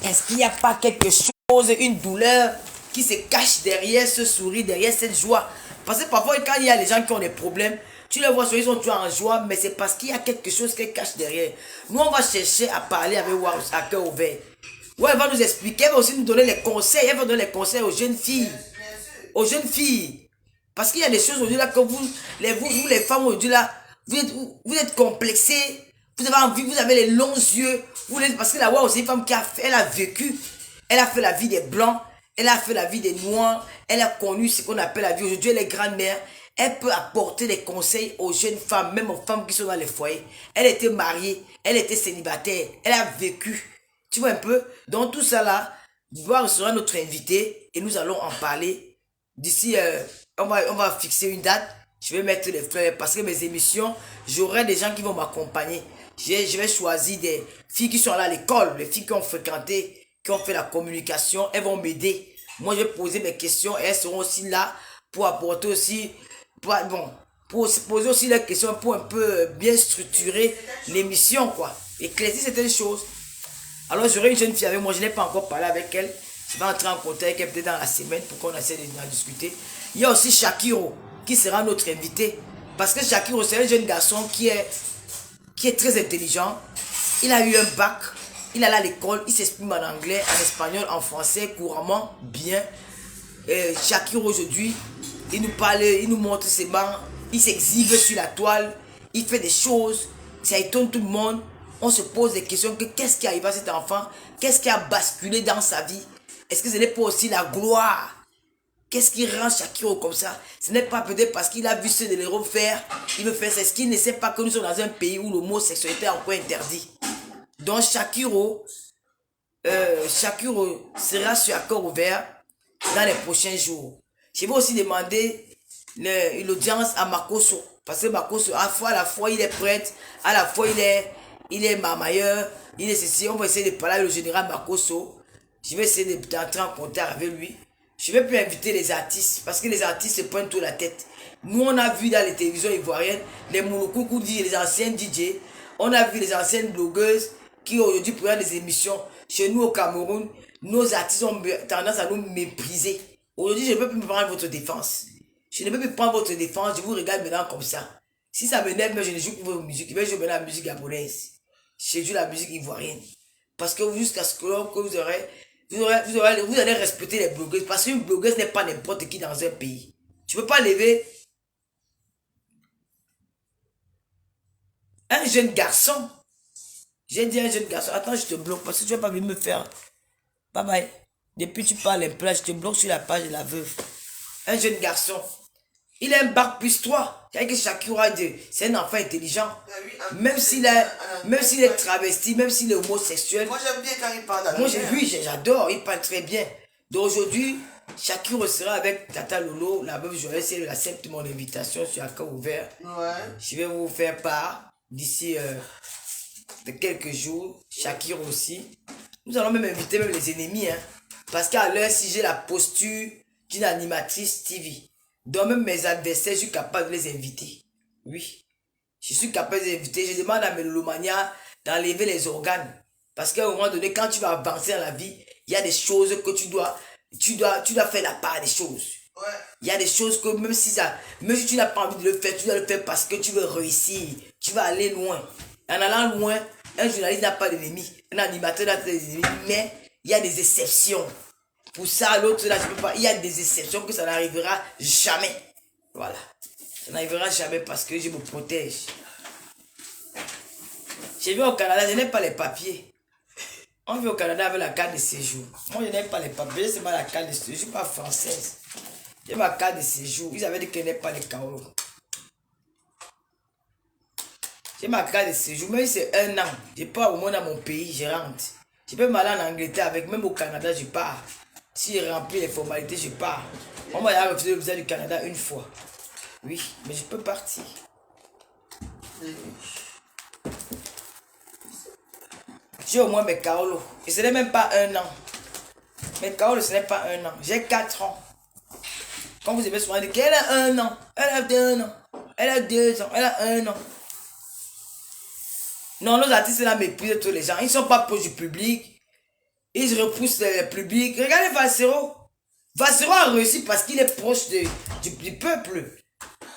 est-ce qu'il n'y a pas quelque chose, une douleur qui se cache derrière ce sourire, derrière cette joie? Parce que parfois, quand il y a des gens qui ont des problèmes, tu les vois, ils sont toujours en joie, mais c'est parce qu'il y a quelque chose qui cache derrière. Nous, on va chercher à parler avec Warriors à cœur ouvert. Ouais, elle va nous expliquer, elle va aussi nous donner les conseils. Elle va donner les conseils aux jeunes filles. Aux jeunes filles. Parce qu'il y a des choses aujourd'hui là que vous les femmes aujourd'hui là, vous êtes complexées. Vous avez envie, vous avez les longs yeux. Parce que la Warriors, c'est une femme elle a vécu. Elle a fait la vie des blancs. Elle a fait la vie des Noirs. Elle a connu ce qu'on appelle la vie. Aujourd'hui, elle est grand-mère. Elle peut apporter des conseils aux jeunes femmes, même aux femmes qui sont dans les foyers. Elle était mariée. Elle était célibataire. Elle a vécu. Tu vois un peu? Donc tout ça là, Voir sera notre invité et nous allons en parler. D'ici, on va fixer une date. Je vais mettre les fleurs parce que mes émissions, j'aurai des gens qui vont m'accompagner. Je vais choisir des filles qui sont là à l'école, les filles qui ont fréquenté, qui ont fait la communication. Elles vont m'aider. Moi, je vais poser mes questions et elles seront aussi là pour apporter aussi, pour se poser aussi les questions pour un peu bien structurer l'émission, quoi. Éclaircir certaines choses. Alors, j'aurai une jeune fille avec moi, je n'ai pas encore parlé avec elle. Je vais entrer en contact avec elle peut-être dans la semaine pour qu'on essaie d'en discuter. Il y a aussi Shakiro qui sera notre invité. Parce que Shakiro, c'est un jeune garçon qui est très intelligent. Il a eu un bac, il allait à l'école, il s'exprime en anglais, en espagnol, en français, couramment, bien. Shakiro aujourd'hui, il nous parle, il nous montre ses mains, il s'exhibe sur la toile, il fait des choses, ça étonne tout le monde. On se pose des questions que qu'est-ce qui arrive à cet enfant? Qu'est-ce qui a basculé dans sa vie? Est-ce que ce n'est pas aussi la gloire? Qu'est-ce qui rend Shakiro comme ça? Ce n'est pas peut-être parce qu'il a vu ce de l'héros faire, il veut faire ça. Est-ce qu'il ne sait pas que nous sommes dans un pays où l'homosexualité est encore interdit? Donc Shakiro sera sur accord ouvert dans les prochains jours. Je vais aussi demander l'audience à Makoso. Parce que Makoso, à la fois il est prêtre, à la fois il est marmailleur, il est ceci. On va essayer de parler avec le général Makoso. Je vais essayer d'entrer en contact avec lui. Je vais plus inviter les artistes parce que les artistes se prennent tout la tête. Nous, on a vu dans les télévisions ivoiriennes les Mouloukoukou, les anciens DJ. On a vu les anciennes blogueuses qui aujourd'hui prennent des émissions. Chez nous au Cameroun, nos artistes ont tendance à nous mépriser. Aujourd'hui, je ne peux plus me prendre votre défense. Je ne peux plus prendre votre défense. Je vous regarde maintenant comme ça. Si ça m'énerve, je ne joue plus vos musiques. Je vais jouer la musique gabonaise. Je joue la musique ivoirienne. Parce que jusqu'à ce que vous allez respecter les blogueuses. Parce qu'une blogueuse n'est pas n'importe qui dans un pays. Tu ne peux pas lever un jeune garçon. J'ai dit un jeune garçon. Attends, je te bloque parce que tu ne vas pas venir me faire. Bye bye. Depuis tu parles un peu là, je te bloque sur la page de la veuve. Un jeune garçon. Il a un bac plus 3. C'est-à-dire que Shakiro c'est un enfant intelligent. Même s'il est travesti, même s'il est homosexuel. Moi j'aime bien quand il parle. Moi j'adore, il parle très bien. Donc aujourd'hui, Shakiro sera avec Tata Lolo, la veuve Joël, elle accepte mon invitation sur accord ouvert. Ouais. Je vais vous faire part d'ici de quelques jours. Shakiro aussi. Nous allons même inviter même les ennemis. Hein, parce qu'à l'heure, si j'ai la posture d'une animatrice TV, donc même mes adversaires, je suis capable de les inviter. Oui. Je suis capable de les inviter. Je demande à Mélomania d'enlever les organes. Parce qu'à un moment donné, quand tu vas avancer dans la vie, il y a des choses que tu dois faire la part des choses. Ouais. Il y a des choses que même si tu n'as pas envie de le faire, tu dois le faire parce que tu veux réussir. Tu vas aller loin. En allant loin, un journaliste n'a pas d'ennemis. Un animateur n'a pas d'ennemis. Mais il y a des exceptions. Pour ça, l'autre, là, je peux pas. Il y a des exceptions que ça n'arrivera jamais. Voilà. Ça n'arrivera jamais parce que je me protège. Je vais au Canada, je n'ai pas les papiers. On vit au Canada avec la carte de séjour. Moi, je n'ai pas les papiers, c'est pas la carte de séjour. Je ne suis pas française. J'ai ma carte de séjour. Ils avaient dit que je n'ai pas les carreaux. J'ai ma carte de séjour, même si c'est 1 an. Je pars au moins dans mon pays, je rentre. Je peux m'aller en Angleterre avec, même au Canada, je pars. Si je remplis les formalités, je pars. On m'a refusé le visa du Canada 1 fois. Oui, mais je peux partir. J'ai au moins mes Kaolo. Et ce n'est même pas 1 an. Mes Kaolo, ce n'est pas 1 an. J'ai 4 ans. Quand vous avez souvent dit qu'elle a 1 an, elle a 2 ans, elle a 2 ans, elle a 1 an. Non, nos artistes là méprisent tous les gens. Ils ne sont pas proches du public. Ils repoussent le public. Regardez Vassero. Vassero a réussi parce qu'il est proche du peuple.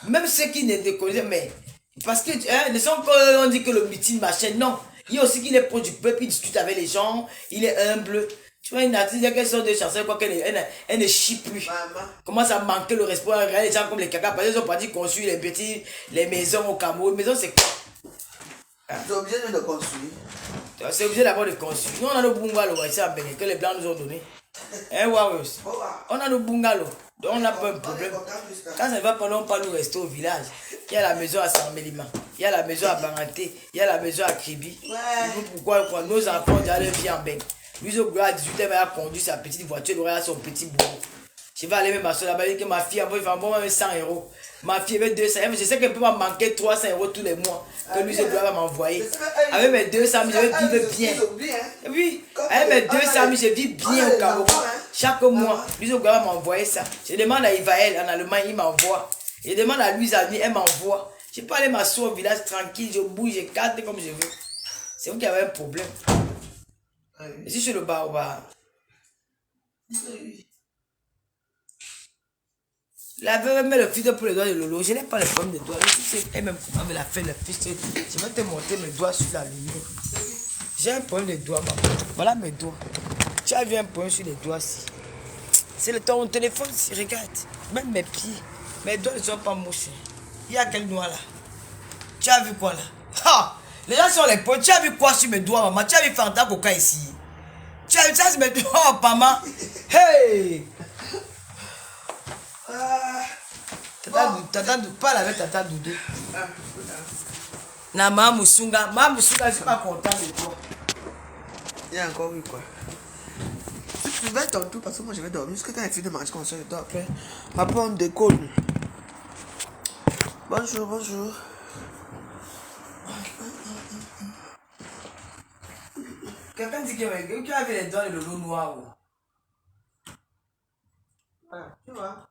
Même ceux qui ne connaissent, mais parce que ne sont qu'on dit que le meeting machin, non. Il y a aussi qu'il est proche du peuple, il discute avec les gens, il est humble. Tu vois, une artiste, il y a quelque chose de chansons, quoi qu'elle ne chie plus. Comment ça manquer le respect, regarder les gens comme les caca, parce qu'ils ont pas dit construire les maisons au Cameroun. Maison, c'est quoi? Tu es obligé de construire. C'est obligé d'abord de construire. Nous, on a le bungalow ici en Bénin que les Blancs nous ont donné. Eh, ouais, on a le bungalow. Donc, on n'a pas un problème. Quand ça ne va pas, on peut nous rester au village. Il y a la maison à Sarmelima. Il y a la maison à Banganté. Il y a la maison à Kribi. Pourquoi nos enfants ont déjà vie en bain. Lui, au gars, à 18 ans, il a conduit sa petite voiture, il aura son petit boulot. Je vais aller même ma soeur là-bas, il dit que ma fille, il va me 100 €. Ma fille avait 200 €, je sais qu'elle peut me manquer 300 € tous les mois que lui, je dois m'envoyer. Avec mes 200 000, je vais vivre bien. Et puis, avec mes 200 000, je vis bien au Cameroun. Chaque mois, lui, je dois m'envoyer ça. Je demande à Ivaël en Allemagne, il m'envoie. Je demande à Louise Annie, elle m'envoie. Je peux aller m'asseoir au village tranquille, je bouge, je carte comme je veux. C'est vous qui avez un problème. Et si je suis le barbare. La veuve met le fils pour les doigts de Lolo. Je n'ai pas le problème de doigts. Si c'est elle-même qui m'avait la fait le fils, je vais te montrer mes doigts sur la lumière. J'ai un problème de doigts, maman. Voilà mes doigts. Tu as vu un point sur les doigts ici. C'est ton téléphone ici, regarde. Même mes pieds. Mes doigts ne sont pas moches. Il y a quel doigt là? Tu as vu quoi là? Ha! Les gens sont les points. Tu as vu quoi sur mes doigts, maman? Tu as vu Fanta Coca ici? Tu as vu ça sur mes doigts, oh, maman? Hey! Tata Doudou, parle avec Tata Doudou. Na Mamousunga, je suis pas content de toi. Il y a encore eu quoi? Je vais dormir parce que moi je vais dormir. Parce que quand il finit de manger, on se dort après. Après on décolle. Bonjour, bonjour. Quelqu'un dit que tu avais les doigts de l'eau noire. Voilà, tu vois.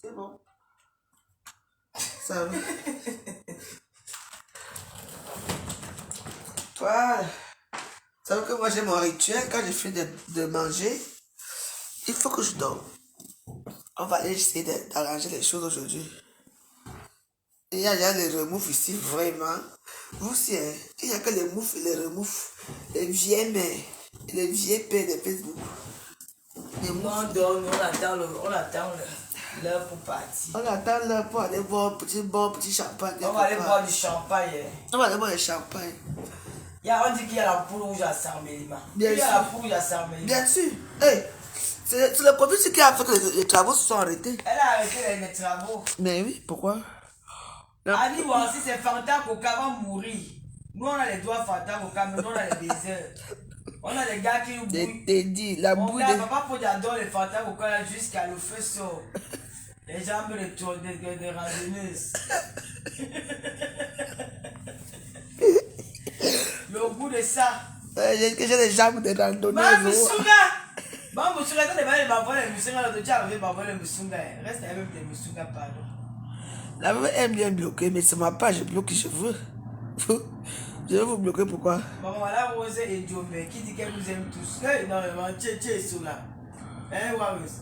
C'est bon. Ça va. Toi, ça veut que moi j'ai mon rituel. Quand je finis de manger, il faut que je dorme. On va aller essayer d'arranger les choses aujourd'hui. Il y a les remoufs ici, vraiment. Vous aussi, hein, il n'y a que les moufs et les remoufs. Les vieilles mères, les vieilles pères de Facebook. On dort, on attend l'heure pour partir. On attend l'heure pour aller boire petit champagne. On va aller boire du champagne. On va aller boire du champagne. On dit qu'il y a la poule rouge à Sarmelima. Bien sûr. Il y a la poule rouge à Sarmelima. Bien sûr. Hey, c'est le produit qui a fait que les travaux se sont arrêtés. Elle a arrêté les travaux. Mais oui, pourquoi? Ali aussi, c'est Fanta Coca va mourir. Nous, on a les doigts Fanta Coca, mais nous, on a les baisers. On a les gars qui nous bouillent. T'es dit, la Mon bouille gars, de... papa, pour j'adore les Fanta Coca là, jusqu'à le feu sort. Les jambes de randonneuses. Le goût de ça. J'ai les jambes de randonneuses. Mamousunga, t'as demandé de m'envoyer les Moussunga, là, tu as envie de m'envoyer les Moussunga. Reste avec les Moussunga, pardon. La maman aime bien bloquer, mais c'est ma page, je bloque, je veux. Je vais vous bloquer, pourquoi? Maman, voilà Rose et Diombe qui dit qu'elle nous aime tous. Énormément, tu es sur là. Hein, Rose?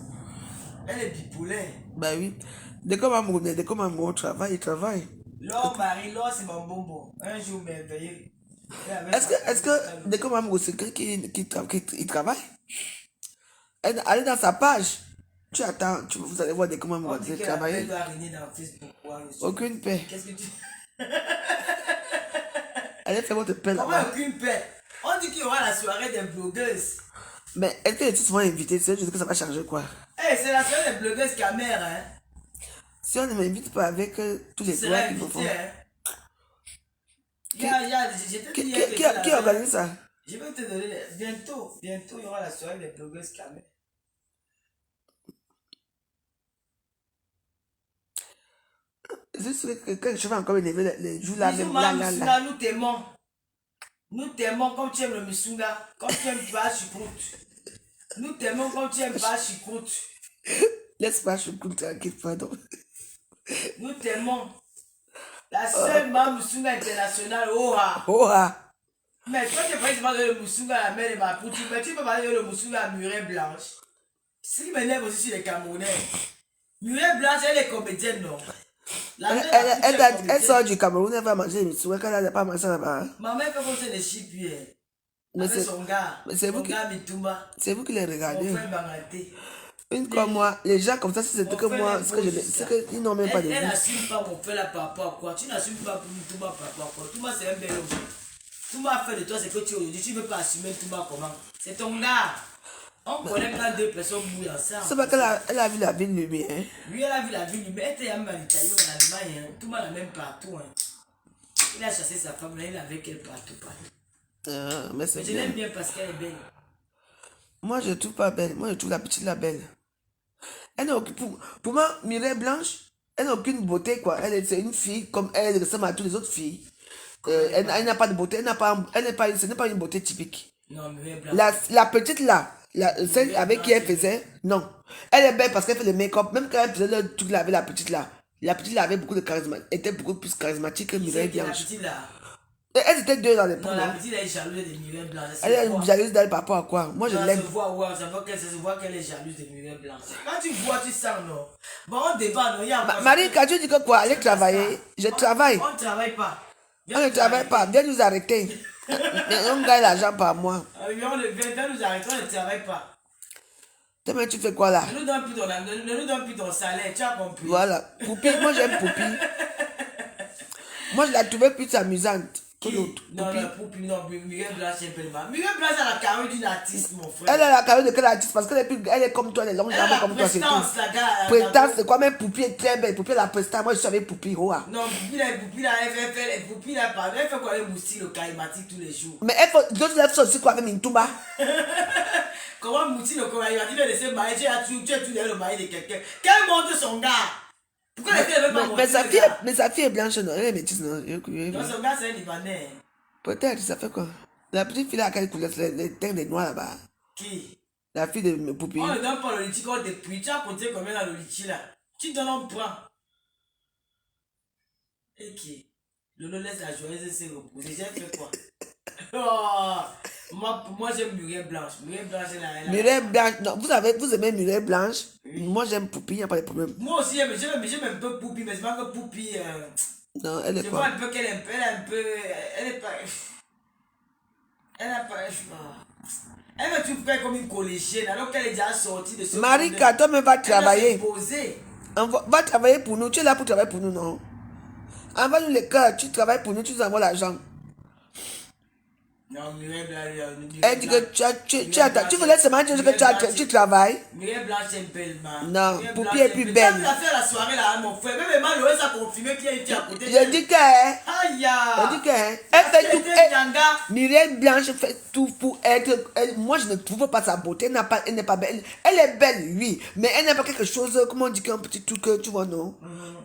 Elle est bipolaire. Bah oui. Dès que maman travaille, il travaille. L'homme, Marie, l'homme, c'est mon bonbon. Un jour merveilleux. Est-ce que dès que maman c'est qui travaille? Allez dans sa page. Tu attends, vous allez voir dès que maman va travailler. Aucune paix. Qu'est-ce que tu... Allez faire votre paix Comment là-bas. aucune paix? On dit qu'il y aura la soirée des blogueuses. Mais est-ce que les tous vont inviter? C'est juste que ça va changer quoi? Eh, c'est la soirée des blogueuses camères, hein? Si on ne m'invite pas avec tous les droits qu'ils me font. Qui organise ça? Je vais te donner bientôt, il y aura la soirée des blogueuses camères. Juste que quand je vais encore élever les jours là, même là. Nous t'aimons. Nous t'aimons comme tu aimes le Missunga, comme tu aimes pas choucroute. Nous t'aimons comme tu aimes pas choucroute. Laisse pas choucroute tranquille, pardon. Nous t'aimons. La seule maman Missunga internationale, Oha. Oha. Mais toi tu peux pas demander le Missunga à la mère de ma poutre, mais tu peux pas dire le Missunga à Murée Blanche. Ce qui m'énerve aussi sur les Camerounais. Murée Blanche, elle est comédienne, non? Elle sort du Cameroun, elle va manger une souris, elle n'a pas mangé là-bas. Maman, elle peut manger des chips, avec son gars. C'est vous qui les regardez. Une comme moi, les gens comme ça, c'est que moi, c'est qu'ils n'ont même pas de goût. Elle n'assume pas mon frère là par rapport à quoi? Tu n'assumes pas pour Touma par rapport à quoi? Touma, c'est un bel homme. Touma a fait de toi ce que tu es aujourd'hui. Tu ne veux pas assumer Touma comment? C'est ton gars. On connaît quand deux personnes bouillent ensemble. C'est parce qu'elle a vu la ville lumière. Hein? Oui, elle a vu la ville lumière. Elle était en Italie, en Allemagne. Hein. Tout le monde la même partout. Hein. Il a chassé sa femme, là, il est avec elle partout. Mais c'est Mais je l'aime bien parce qu'elle est belle. Moi, je ne trouve pas belle. Moi, je trouve la petite la belle. Elle n'a aucune, pour moi, Mireille Blanche, elle n'a aucune beauté, quoi. C'est une fille comme elle ressemble à toutes les autres filles. Elle n'a pas de beauté, ce n'est pas une beauté typique. Non, Mireille Blanche. La petite là, celle avec qui elle faisait, non. Elle est belle parce qu'elle fait le make-up. Même quand elle faisait le truc là avec la petite là avait beaucoup de charisme, était beaucoup plus charismatique que Mireille Blanche. La petite là. Elles étaient deux dans les points. Non, la petite elle est jalouse de Mireille Blanche. Elle est jalouse d'elle par rapport à quoi? Moi je l'aime. Ça se voit qu'elle est jalouse de Mireille Blanche. Quand tu vois, tu sens, non. Bon, on débat, non. Marie, quand tu dis que quoi? Allez travailler. Je travaille. On ne travaille pas. On ne travaille pas. Viens nous arrêter. On gagne l'argent par mois. Viens nous arrêter, on ne travaille pas. Demain, tu fais quoi là? Ne nous donne plus ton salaire, tu as compris. Voilà. Poupi, moi j'aime Poupi. Moi je la trouvais plus amusante que l'autre. Non, Poupi, non, Mireille Blanche est belle. Mireille Blanche a la carrure d'une artiste, mon frère. Elle a la carrure de quel artiste? Parce qu'elle est comme toi, elle est longue jambes comme toi. C'est tout. Prestance, c'est quoi? Même Poupi est très belle. Poupi a la prestance. Moi je suis avec Poupi. Oh. Non, Poupi là, elle fait quoi avec Moussi, le charismatique tous les jours. Mais elle fait d'autres lèvres aussi quoi avec Mintumba. Comment Moussi, le charismatique, il a laissé marier, tu as tout le mari de quelqu'un. Quel monte son gars? Pourquoi les filles ne veulent pas monter? Mais sa fille est blanche, non? Elle est métisse, non? Non, son gars, c'est un Libanais. Peut-être, ça fait quoi? La petite fille là, quelle couleur? Les teintes des noirs là-bas. Qui? La fille de Poupi. On ne donne pas le litchi qu'on depuis. Tu as compté combien dans le litchi là? Tu donnes, on prend. Et qui? Lolo laisse la joyeuse se reposer. J'ai fait quoi? Oh, moi j'aime Mireille Blanche. Mireille Blanche est là. Mireille Blanche, non, vous aimez Mireille Blanche? Oui. Moi j'aime Poupi, il n'y a pas de problème. Moi aussi j'aime un peu Poupi, mais c'est pas que Poupi. Non, elle est je quoi? vois un peu qu'elle est un peu. Elle est pas. Elle n'a pas. Elle veut tout faire comme une collégienne alors qu'elle est déjà sortie de ce. Marika, toi-même va travailler. Va va travailler pour nous. Tu es là pour travailler pour nous, non? Envoie-nous les cœurs, tu travailles pour nous, tu nous envoies l'argent. Non, Mireille Blanche. Elle dit que tu voulais seulement dire que tu travailles. Mireille Blanche est belle, man. Non, Poupi est plus belle. Tu as fait la soirée là, mon frère. Même Maloué a confirmé qu'il était à côté. Je dis que. Aïe! Je dis que. Elle fait tout. Mireille Blanche fait tout pour être. Moi, je ne trouve pas sa beauté. Elle n'est pas belle. Elle est belle, oui. Mais elle n'a pas quelque chose, comment on dit, un petit truc que tu vois, non?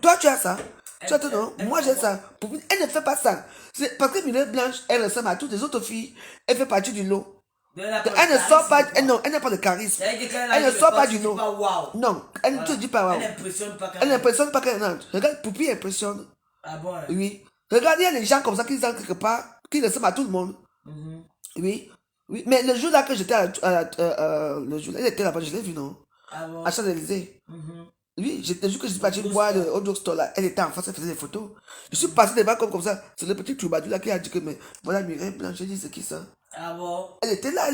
Toi, tu as ça. Tu as tout, non? Moi, j'ai ça. Elle ne fait pas ça. C'est parce que Mireille Blanche, elle ressemble à toutes les autres filles. Elle fait partie du lot. Elle ne sort pas. Non, elle n'a pas de charisme. Elle ne sort pas du lot. Non, elle ne te dit pas wow. Elle n'impressionne pas qu'elle entre. Regarde, Poupi impressionne. Ah bon? Oui. Regarde, il y a des gens comme ça qui sont quelque part, qui ressemblent à tout le monde. Oui. Oui. Mais le jour là que j'étais le jour là, elle était là-bas, je l'ai vu, non? Ah bon? À Champs-Élysées. Oui, le jour que je suis parti boire le hot dog store là, elle était en face, elle faisait des photos. Je suis passé devant comme ça. C'est le petit troubadour là qui a dit que, mais voilà, Mireille Blanche, j'ai dit, c'est qui ça? Ah bon? Elle était là,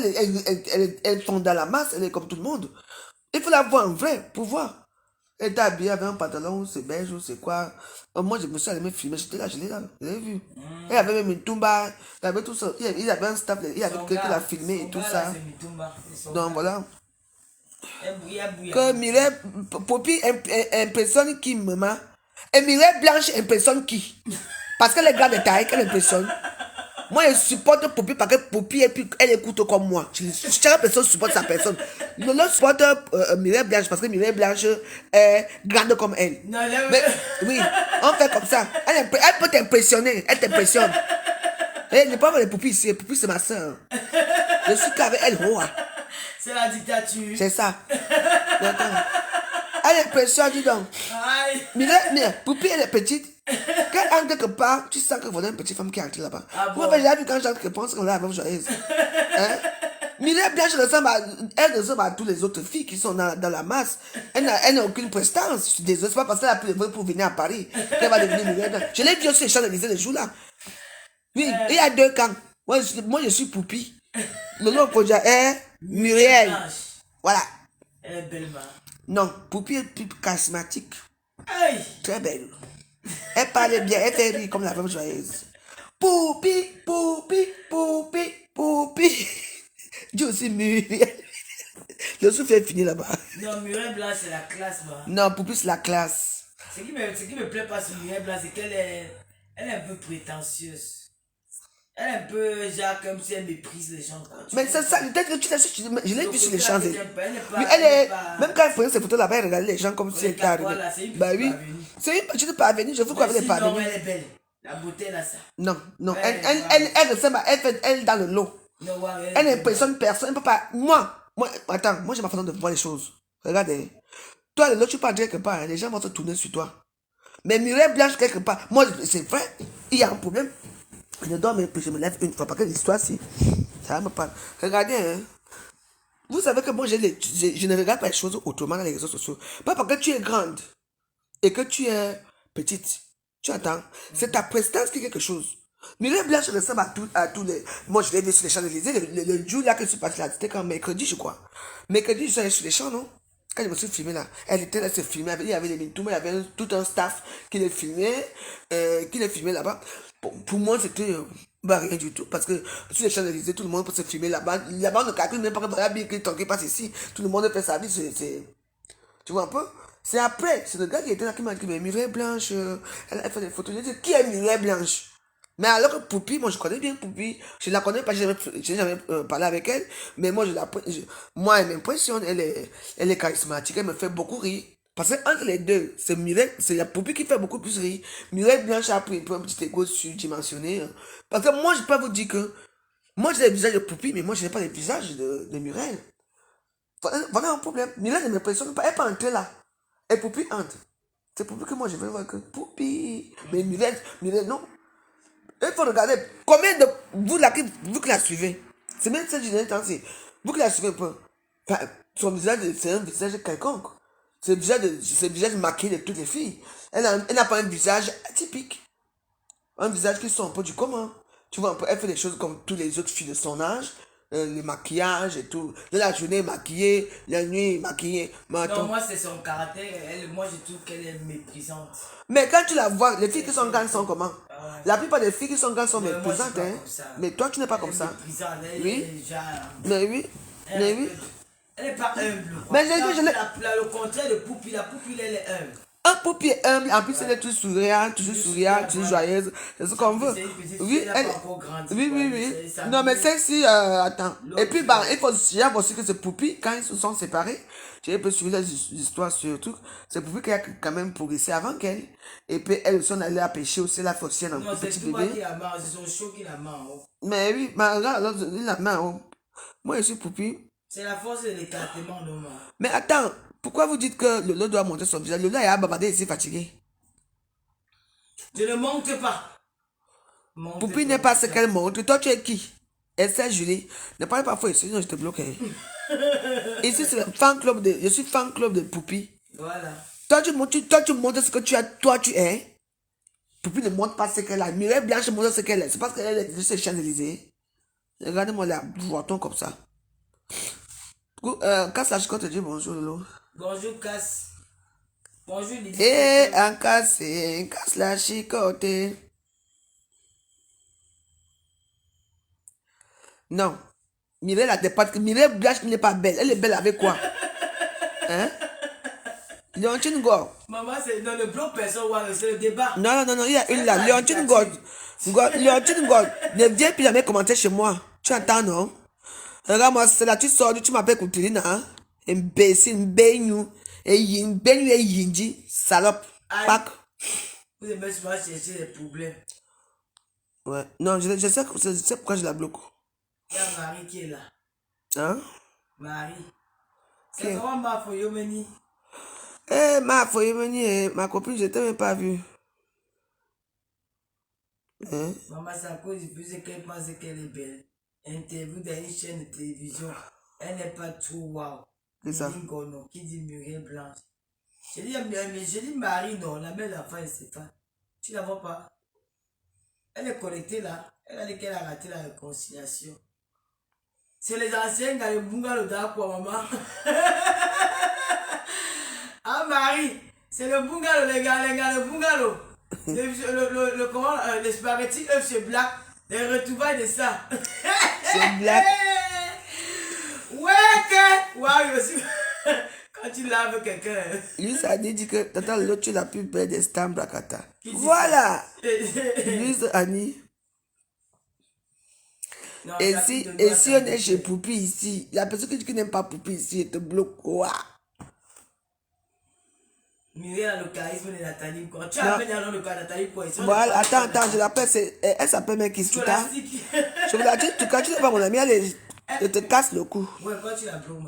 elle tombe dans la masse, elle est comme tout le monde. Il faut la voir en vrai pour voir. Elle était habillée avec un pantalon, c'est beige ou c'est quoi. Moi, je me suis allé me filmer, j'étais là, je l'ai vu. Elle avait même une tumba, il avait tout ça. Il avait un staff, il avait quelqu'un qui l'a filmé et tout ça. Donc voilà. Que Mireille Poupi impressionne qui, maman? Et Mireille Blanche impressionne qui? Parce qu'elle est grande de taille, qu'elle impressionne. Moi, je supporte Poupi parce que Poupi, elle écoute comme moi. Chaque personne supporte sa personne. Je supporte Mireille Blanche parce que Mireille Blanche est grande comme elle. Non, mais, oui, on fait comme ça. Elle peut t'impressionner, elle t'impressionne. Et ne pas voir les Poupi ici. Poupi, c'est ma soeur. Je suis qu'avec elle. C'est la dictature. C'est ça. Elle impressionne, dis donc. Mireille, Poupi, elle est petite. Quand elle entre quelque part, tu sens que voilà une petite femme qui est entrée là-bas. Moi, j'ai vu quand j'entre quelque part, qu'on a la même joyeuse. Mireille Blanche ressemble à toutes les autres filles qui sont dans la masse. Elle n'a aucune prestance. Je suis désolé, c'est pas parce qu'elle a pris le vol pour venir à Paris qu'elle va devenir Mireille Blanche. Je l'ai vu aussi les Champs-Élysées le jour-là. Oui, il y a deux camps. Moi, je suis Poupi. Le nom projet est Mireille. Voilà. Elle est belle, man. Non, Poupi est plus charismatique. Hey. Très belle. Elle parle bien, elle fait rire comme la femme joyeuse. Poupi, Poupi, Poupi, Poupi. Dis aussi Muriel. Le souffle est fini là-bas. Non, Muriel Blanche, c'est la classe, bah. Non, Poupie, c'est la classe. Ce qui me plaît pas sur Muriel Blanche, c'est qu'elle est, elle est un peu prétentieuse. Elle est un peu, genre, comme si elle méprise les gens. Quoi. Mais c'est ça, peut-être que tu l'as su, je l'ai vu sur les champs. Oui, Même quand elle prenait ses photos là-bas, elle regardait les gens comme si elle était arrivée. Bah oui, c'est une petite parvenue, je vous crois qu'elle est parvenue. Non, elle est belle. La beauté, là, ça. Non, non, elle ressemble à elle dans le lot. Elle n'impressionne personne, elle peut pas. Attends, moi j'ai ma façon de voir les choses. Regardez. Toi, le lot, tu pars quelque part, les gens vont se tourner sur toi. Mais Muriel Blanche, quelque part, moi, c'est vrai, il y a un problème. Je dors, mais je me lève une fois, parce que l'histoire, si, ça me parle. Regardez, hein. Vous savez que moi, je ne regarde pas les choses autrement dans les réseaux sociaux. Pas parce que tu es grande et que tu es petite. Tu entends? C'est ta prestance qui est quelque chose. Muriel Blanche ressemble à tous les... Moi, je l'ai vu sur les Champs-Élysées. Le jour là que je suis parti là, c'était quand mercredi, je crois. Mercredi, je suis allé sur les champs, non? Quand je me suis filmé là, elle était là, se filmait. Il y avait les Mintouma, il y avait tout un staff qui les filmait, là-bas. Pour moi, c'était rien du tout. Parce que sur les Champs-Élysées, tout le monde peut se filmer là-bas. Là-bas, on ne calcule même pas que voilà, bien qu'il passe ici. Tout le monde fait sa vie. Tu vois un peu? C'est après, c'est le gars qui était là qui m'a dit, mais Muriel Blanche, elle fait des photos. Je dis, qui est Muriel Blanche? Mais alors que Poupie, moi je connais bien Poupie, je la connais pas, je n'ai jamais parlé avec elle, mais moi moi elle m'impressionne, elle est charismatique, elle me fait beaucoup rire. Parce que entre les deux, c'est la Poupie qui fait beaucoup plus rire. Muriel Blanche a pris un petit égo surdimensionné. Parce que moi je peux vous dire que, moi j'ai le visage de Poupie, mais moi je n'ai pas le visage de Muriel. Voilà un problème. Muriel ne m'impressionne pas, elle peut entrer là. Et Poupie entre. C'est Poupie que moi je veux voir que Poupie. Mais Muriel non. Il faut regarder combien de vous qui la suivez. C'est même ça que je disais, vous qui la suivez un peu. Enfin, son visage, c'est un visage quelconque. C'est le visage maquillé de toutes les filles. Elle n'a pas un visage atypique. Un visage qui sort un peu du commun. Tu vois, elle fait des choses comme toutes les autres filles de son âge. Les maquillages et tout. De la journée maquillée, la nuit maquillée. Non, moi c'est son caractère. Moi je trouve qu'elle est méprisante. Mais quand tu la vois, les filles qui sont grandes sont comment? La plupart des filles qui sont grandes sont méprisantes. Hein? Mais toi tu n'es pas comme ça. Oui. Mais oui. Mais oui. Elle n'est pas humble. Mais le contraire de Poupie. La Poupie elle est humble. Un Poupie est humble, en plus elle est toujours souriante, toujours joyeuse, c'est ce qu'on veut. Oui, oui. Non, mais celle-ci, attends. Et puis, bah, il faut savoir aussi que c'est Poupie, quand ils se sont séparés, j'ai un peu suivi les histoires sur tout, c'est Poupie qui a quand même progressé avant qu'elle. Et puis, elle aussi, on allait à pêcher aussi, la faussienne, un petit bébé. Non, c'est qui la marre, c'est son show qui la marre. Mais oui, bah, là, il la marre. Moi, je suis Poupie. C'est la force de l'écartement, non. Mais attends. Pourquoi vous dites que Lolo doit montrer son visage? Lolo est à babadé ici fatigué. Je ne monte pas. Poupie n'est pas ce qu'elle montre. Toi, tu es qui? Estelle Julie. Ne parle pas faux ici, sinon je te bloque. Ici, c'est le fan club de... Je suis fan club de Poupie. Voilà. Toi, tu montres ce que tu as. Toi, tu es. Poupie ne montre pas ce qu'elle a. Muriel Blanche montre ce qu'elle est. C'est parce qu'elle est de ces Champs-Élysées. Regardez-moi là, voit-on comme ça. Casse la chicotte, te dis bonjour, Lolo. Bonjour, Casse. Bonjour, Lydie. Un casse la chicote. Non. Mireille a des pattes. Mireille Blanche n'est pas belle. Elle est belle avec quoi? Hein? Léontine God. Maman, c'est dans le bloc personne, c'est le débat. Non, il y a une là. Léontine God. Léontine God. Ne viens plus jamais commenter chez moi. Tu entends, non? Regarde-moi, c'est là, tu sors, tu m'appelles Koutilina, hein? Imbécile, Beignou, et Yindi, salope, pack. Vous aimez souvent chercher des problèmes. Ouais, non, je sais pourquoi je la bloque. Il y a Marie qui est là. Hein? Marie. C'est comment ma Foyomeni? Ma Foyomeni, ma copine, je ne t'ai même pas vue. Hein? Maman, c'est à cause du plus qu'elle pense qu'elle est belle. Interview dans une chaîne de télévision, elle n'est pas trop wow. C'est ça. Qui dit Muriel Blanche. J'ai dit Marie, non, la mère de l'enfant, elle ne sait pas. Tu ne la vois pas? Elle est connectée là. Elle a dit qu'elle a raté la réconciliation. C'est les anciens dans le bungalow quoi, maman. Ah, Marie, c'est le bungalow, les gars, le bungalow. Le spaghetti œuf chez Black. Les retrouvailles de ça. C'est Black. Ouais, que. Waouh, aussi. Quand tu laves quelqu'un. Luis Annie dit que Tata Lolo, tu es la plus belle des Stambrakata. Qui dit Voilà. Luis Annie. Non, Et ta si, fille de et moi, si ça on est chez Poupi ici, la personne que tu n'aimes pas Poupi ici, elle te bloque. Ouah. Muriel a le charisme de Nathalie, quoi. Tu Non. as appelé le cas de Nathalie, quoi. Voilà, attends, je l'appelle, elle s'appelle Mekisuka. Scolastique. Je vous la dis, tu n'es pas mon ami, elle te casse le cou. Ouais, quand tu la bloques,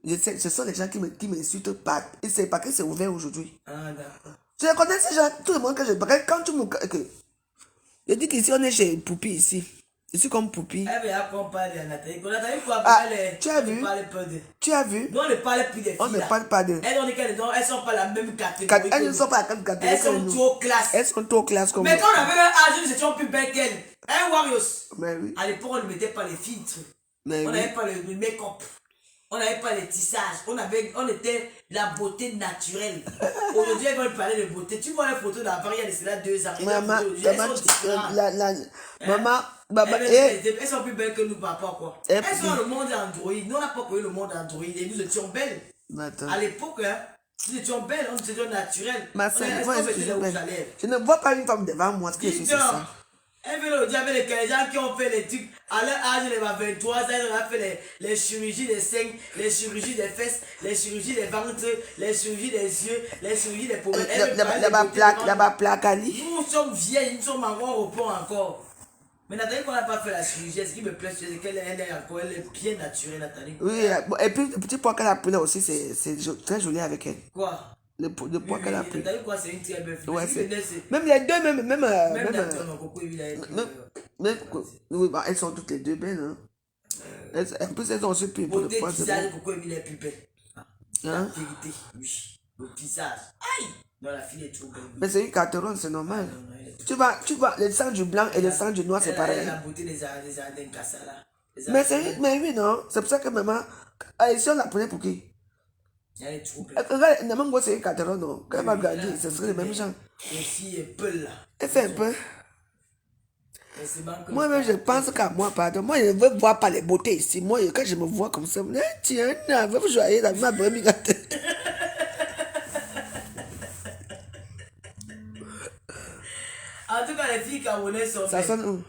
Je sais, ce sont les gens qui m'insultent pas. Et c'est pas que c'est ouvert aujourd'hui. ah, d'accord. Je connais ces gens, tout le monde que je parle. Quand tu me. Je dis qu'ici, on est chez Poupi ici. Je suis comme Poupi. Elle veut qu'on parle de Nathalie. Nathalie, quoi, Ah, elle tu as vu? Tu as vu? Nous, on ne parle plus des filles. On ne parle pas de. Elles sont pas la même catégorie. Elles ne sont pas la même catégorie. Elles sont trop classe. Elles sont trop classe comme Mais nous. quand on avait un âge, nous étions plus belles qu'elles. Hein, Warriors? Mais oui. À l'époque, on ne mettait pas les filtres. Mais On oui. n'avait pas le make-up. On n'avait pas les tissages. On était la beauté naturelle. Aujourd'hui, elles veulent parler de beauté. Tu vois les photos d'avant, il y a de cela 2 ans. Maman, Elles sont différentes. maman, Elles sont plus belles que nous, papa, quoi. Et Elles puis- sont dans le monde Android. Nous, on n'a pas connu le monde Android. Et nous étions belles. Attends. À l'époque, hein, nous étions belles, nous étions naturelles. Ma On soeur, est- il faut est-ce qu'on excuser, mettait mais des rouges à lèvres? je ne vois pas une femme devant moi, ce que je suis, c'est ça. Elle veut le dire avec les gens qui ont fait les trucs à leur âge de 23 ans, ils ont fait les chirurgies des seins, les chirurgies des fesses, les chirurgies des ventres, les chirurgies des yeux, les chirurgies des pommettes. Elle veut parler de beauté devant Là-bas, plaque Ali. nous sommes vieilles, nous sommes encore au repos encore. Mais Nathalie, qu'on n'a pas fait la chirurgie, ce qui me plaît, c'est qu'elle est bien naturelle, Nathalie. Oui, et puis le petit poids qu'elle a pris là aussi, c'est très joli avec elle. Quoi? Le poids qu'elle a pris. Nathalie, quoi, c'est une très belle fille. Ouais, Si c'est. venait, c'est- Même les deux, même. Même dans Coco, il a été. Oui, bah, elles sont toutes les deux belles. Hein. En plus, elles ont aussi pris pour le Beauté, poids. c'est visage, bon. Coco, il est plus belle. La Hein? vérité, oui. Le visage. Aïe! Non, la fille est trop belle. Mais c'est une cateronne, c'est normal. Non, non, elle est trop Tu vois, le sang du blanc et le sang du noir, c'est Elle pareil. a la beauté des Andins Kassala. Mais oui, non. C'est pour ça que maman. Si on la prenait pour qui? Elle est trop belle. Regarde, Namango, c'est une cateronne, non. Quand elle va grandir, ce serait le même genre. Les filles est peule là. Elle fait un peu. Mais c'est bon que- Moi-même, je pense qu'à moi, pardon. Moi, je ne veux voir pas les beautés ici. Moi, quand je me vois comme ça, tiens, vous joyeux dans ma bonne tête. En tout cas, les filles camerounaises sont Ça belles. sonne où?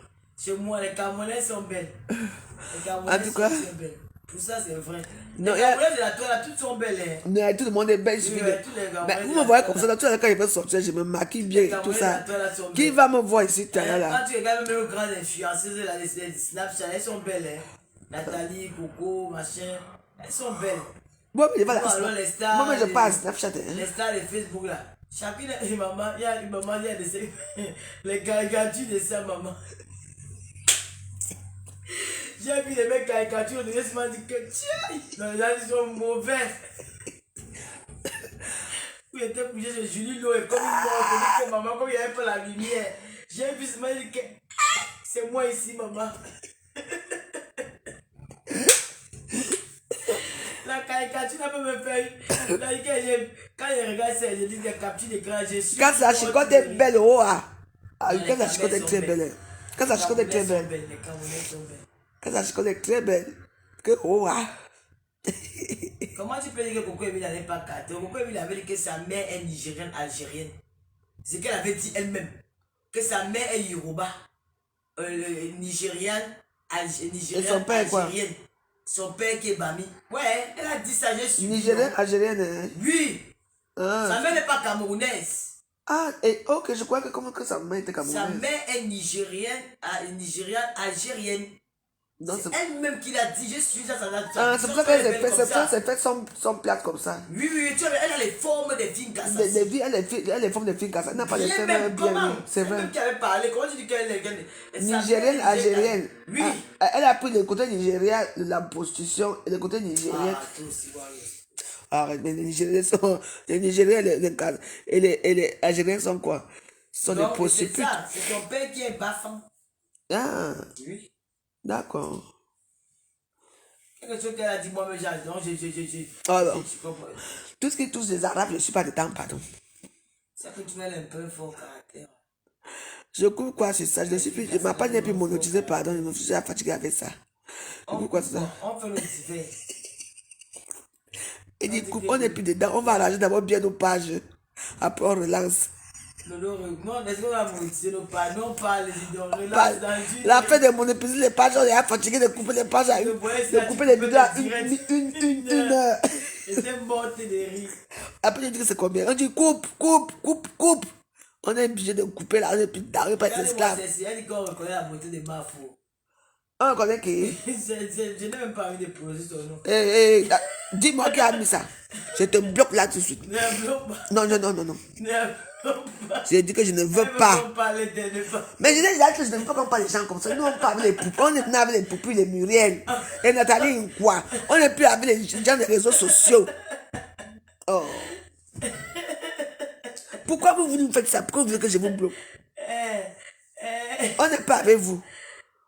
Chez moi, les Camerounaises sont belles. Les En Camerounaises tout cas- sont belles. Tout ça, c'est vrai. Non, Les il y a- Camerounaises de la toile, là, toutes sont belles. Hein. Mais tout le monde est belle, il suffit Oui, de. tous les gars, Mais ouais, vous c'est me voyez la comme toile. ça, tout à l'heure, quand je vais sortir, je me maquille bien Les et tout Camerounaises ça. de la toile, là, sont Qui belles. va me voir ici tout à l'heure là? Quand tu regardes même les grandes influenceuses, là, les Snapchat, elles sont belles. Hein. Nathalie, Coco, machin, elles sont belles. Moi, mais je vais Bon, alors, les stars, Moi, mais je les- passe Snapchat. Hein. Les stars de Facebook là. Chacune a une maman, il y a une maman, il y a des les caricatures de sa maman. J'ai vu les mecs caricatures de ce m'a dit que tiens, non, les gens ils sont mauvais. Où il était couché chez Julie Lo et comme une mort, comme maman, comme il n'y avait pas la lumière. J'ai vu ce m'a dit que ah, c'est moi ici, maman. La caricature n'a pas me fait. Quand je regarde ça, je dis des captures d'écran, je suis. Quand la chicotte est belle, oh ah! Ah, Non, quand les la chicotte est Camerounaises très sont belle. belles. Quand la chicotte est très belle. Les Camerounaises sont belles. Quand la chicotte est très belle. Que oh ah! Comment tu peux dire que Coco Emile n'avait pas capté? Coco Emile avait dit que sa mère est nigérienne, algérienne. C'est ce qu'elle avait dit elle-même. Que sa mère est Yoruba, nigériane, Et son père, quoi? algérienne. Son père qui est Bami. Ouais, elle a dit ça, j'ai suivi. Nigérienne, non? algérienne. Hein? Oui. Ah. Sa mère n'est pas camerounaise. Ah, et ok, je crois que comment que sa mère était Sa camerounaise. mère est nigérienne, algérienne. Non, C'est c'est elle-même qui l'a dit, je suis ça, ah, c'est pour ça qu'elle s'est fait son plate comme ça. Oui, oui, tu vois, elle a les formes des filles Elle cassées. a les formes de filles comme ça. Elle n'a pas les Bien formes même, bien. comment? Oui, c'est vrai. Elle-même qui avait parlé, comment tu dis qu'elle est Nigérienne, algérienne. Oui. Ah, elle a pris le côté nigérien de la prostitution et le côté nigérien. Ah, toi aussi, voilà. Arrête, mais les Nigériens sont. Les Nigériens et les Algériens sont quoi? Sont des Donc, c'est prostituées. ça, c'est ton père qui est baffant. Ah, Oui. d'accord. Quelque chose qu'elle a dit, moi-même, non, Ah, non. je comprends. Tout ce qui touche les Arabes, je ne suis pas dedans, pardon. C'est que tu as un peu fort caractère. Je couvre quoi sur ça? Ma page n'est plus monétisée, pardon, je me suis déjà fatigué avec ça. Je couvre quoi sur ça? On fait le divers. Il dit, coupe, on n'est plus dedans. On va arranger d'abord bien nos pages. Après, on relance. Non, est-ce qu'on va monétiser nos pages? Non, pas les idées. On relance dans une... La fin de monétiser les pages, on est fatigué de couper les pages à une. De couper les vidéos à une heure. C'était morte de rire. Après, je dis que c'est combien? On dit coupe. On est obligé de couper là, on est plus d'arrêt par les esclaves. Elle dit qu'on reconnaît la beauté de Mafo. On reconnaît qui? Je n'ai même pas envie de prononcer son nom. Dis-moi qui a mis ça. Je te bloque là tout de suite. Ne bloque pas. Non. Ne bloque pas. J'ai dit que je ne veux pas. Parler d'elle, Mais je dis déjà que je ne veux pas qu'on parle des gens comme ça. Nous, on parle avec les poupées. On est venu avec les poupées, les Muriel. Et Nathalie quoi. On n'est plus avec les gens des réseaux sociaux. Oh. Pourquoi vous voulez me faire ça? Pourquoi vous voulez que je vous bloque? On n'est pas avec vous.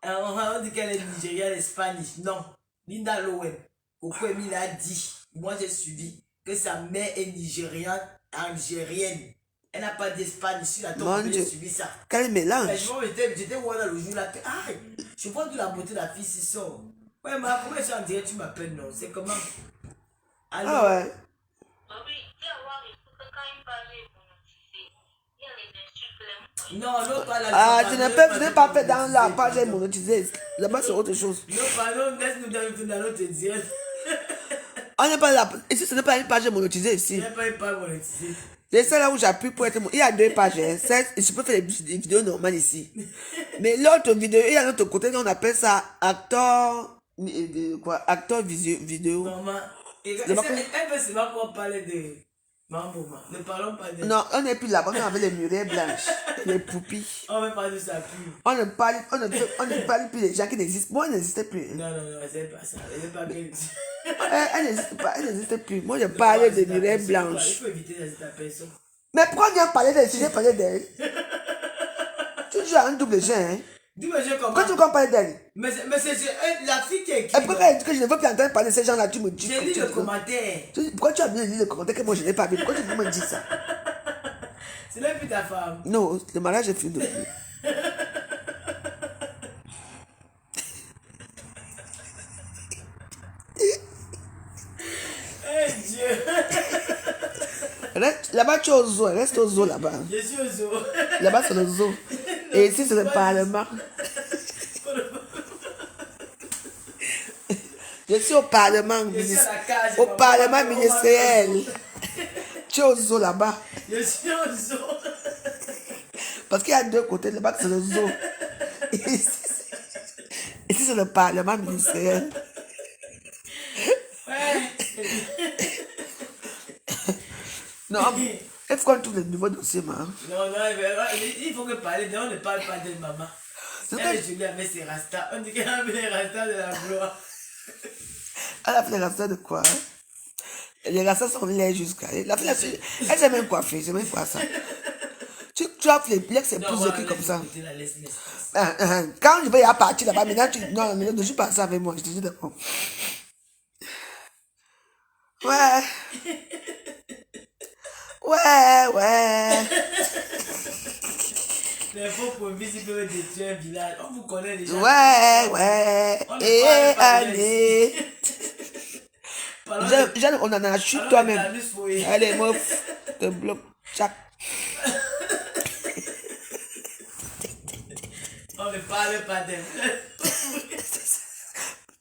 On dit qu'elle est nigériane, espagnole. Non. Linda Lowen. Pourquoi il a dit, moi j'ai suivi, que sa mère est nigériane, algérienne. Elle n'a pas d'Espagne ici, la tombe, j'ai suivi ça. Quel mélange. J'étais voir dans le jour là, je vois de la beauté de la fille si sort. Ouais, mais pourquoi je suis en direct, tu m'appelles non? C'est comment? Allô? Ah ouais. Non, l'autre pas la. Ah, je n'ai pas fait dans la page monétisée. Là-bas, c'est autre chose. Non, pardon, laisse-nous dans l'autre direct. On n'est pas là. Ici, ce n'est pas une page monétisée ici. Il n'y a pas une page monétisée. C'est ça là où j'appuie pour être. Il y a 2 pages. Je peux faire des vidéos normales ici. Mais l'autre vidéo, il y a l'autre côté, on appelle ça acteur. Quoi? Acteur vidéo. Maman, elle veut seulement qu'on parle de. Maman, ne parlons pas de. Non, on n'est plus là-bas, on est avec les murets blanches, les poupées. On ne parle pas de sa pub. On ne parle plus des gens qui n'existent. Moi, elle n'existait plus. Non, c'est pas ça. Elle n'est pas bien. Elle n'existe pas, elle n'existe plus. Moi, je parlais des murets blanches. Il faut éviter d'insister à personne. Mais pourquoi on parler d'elle si j'ai parlé d'elle? Tu joues à un double jeu, hein? Double jeu comment? Quand tu veux parler d'elle? Mais c'est la fille qui est écrite. Et pourquoi elle dit que je ne veux plus entendre parler de ces gens-là? Tu me dis. J'ai lu le commentaire. Pourquoi tu as bien lu le commentaire que moi je n'ai pas vu? Pourquoi tu me dis ça? C'est là plus ta femme. Non, le mariage est fini depuis. Eh Dieu. Là-bas, tu es au zoo, reste au zoo là-bas. Je suis au zoo. Là-bas, c'est le zoo. Et ici, c'est le parlement. Je suis au parlement ministériel. Au parlement ministériel. Tu es au zoo là-bas. Je suis au zoo. Parce qu'il y a 2 côtés. Là-bas, c'est le zoo. Ici, c'est le parlement ministériel. Non, il faut qu'on trouve le nouveau dossier, maman. Non, il faut que parler. On ne parle pas de maman. Elle est jolie avec ses rastas. On dit qu'elle a mis les rastas de la gloire. Elle a fait les rastas de quoi? Les rastas sont là jusqu'à. Elle s'est même coiffée, c'est même quoi ça? Tu as fait les c'est plus écrit comme ça. Quand je vais y partir là-bas, maintenant tu. Non, ne joue pas ça avec moi, je te dis d'accord. Ouais. Les faux promis, ils peuvent détruire un village. On vous connaît déjà. Ouais. Allez. On en a chute toi-même. Allez, meuf, te bloque. Chac. On ne parle pas d'elle.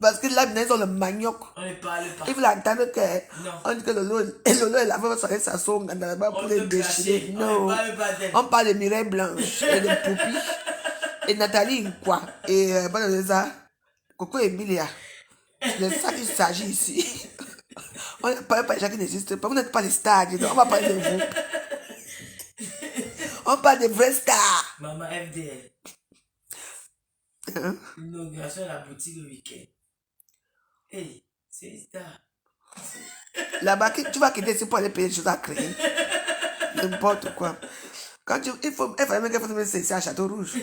Parce que là, ils ont le manioc. On ne parle pas. Il faut entendre que. On dit que Lolo et la femme sont sa sonde là-bas pour les déchirer. Non. On parle de Mireille Blanche et de Poupie. Et Nathalie, quoi. Et ça. Coco Emilia. C'est de ça qu'il s'agit ici. On ne parle pas des gens qui n'existent pas. Vous n'êtes pas les stars. On va parler de vous. On parle des vrais stars. Maman FDL. L'inauguration de la boutique le week-end. Hey, c'est ça. Là-bas, tu vas quitter ici pour aller payer des choses à créer. N'importe quoi. Quand il fallait même qu'elle fasse c'est à Château Rouge.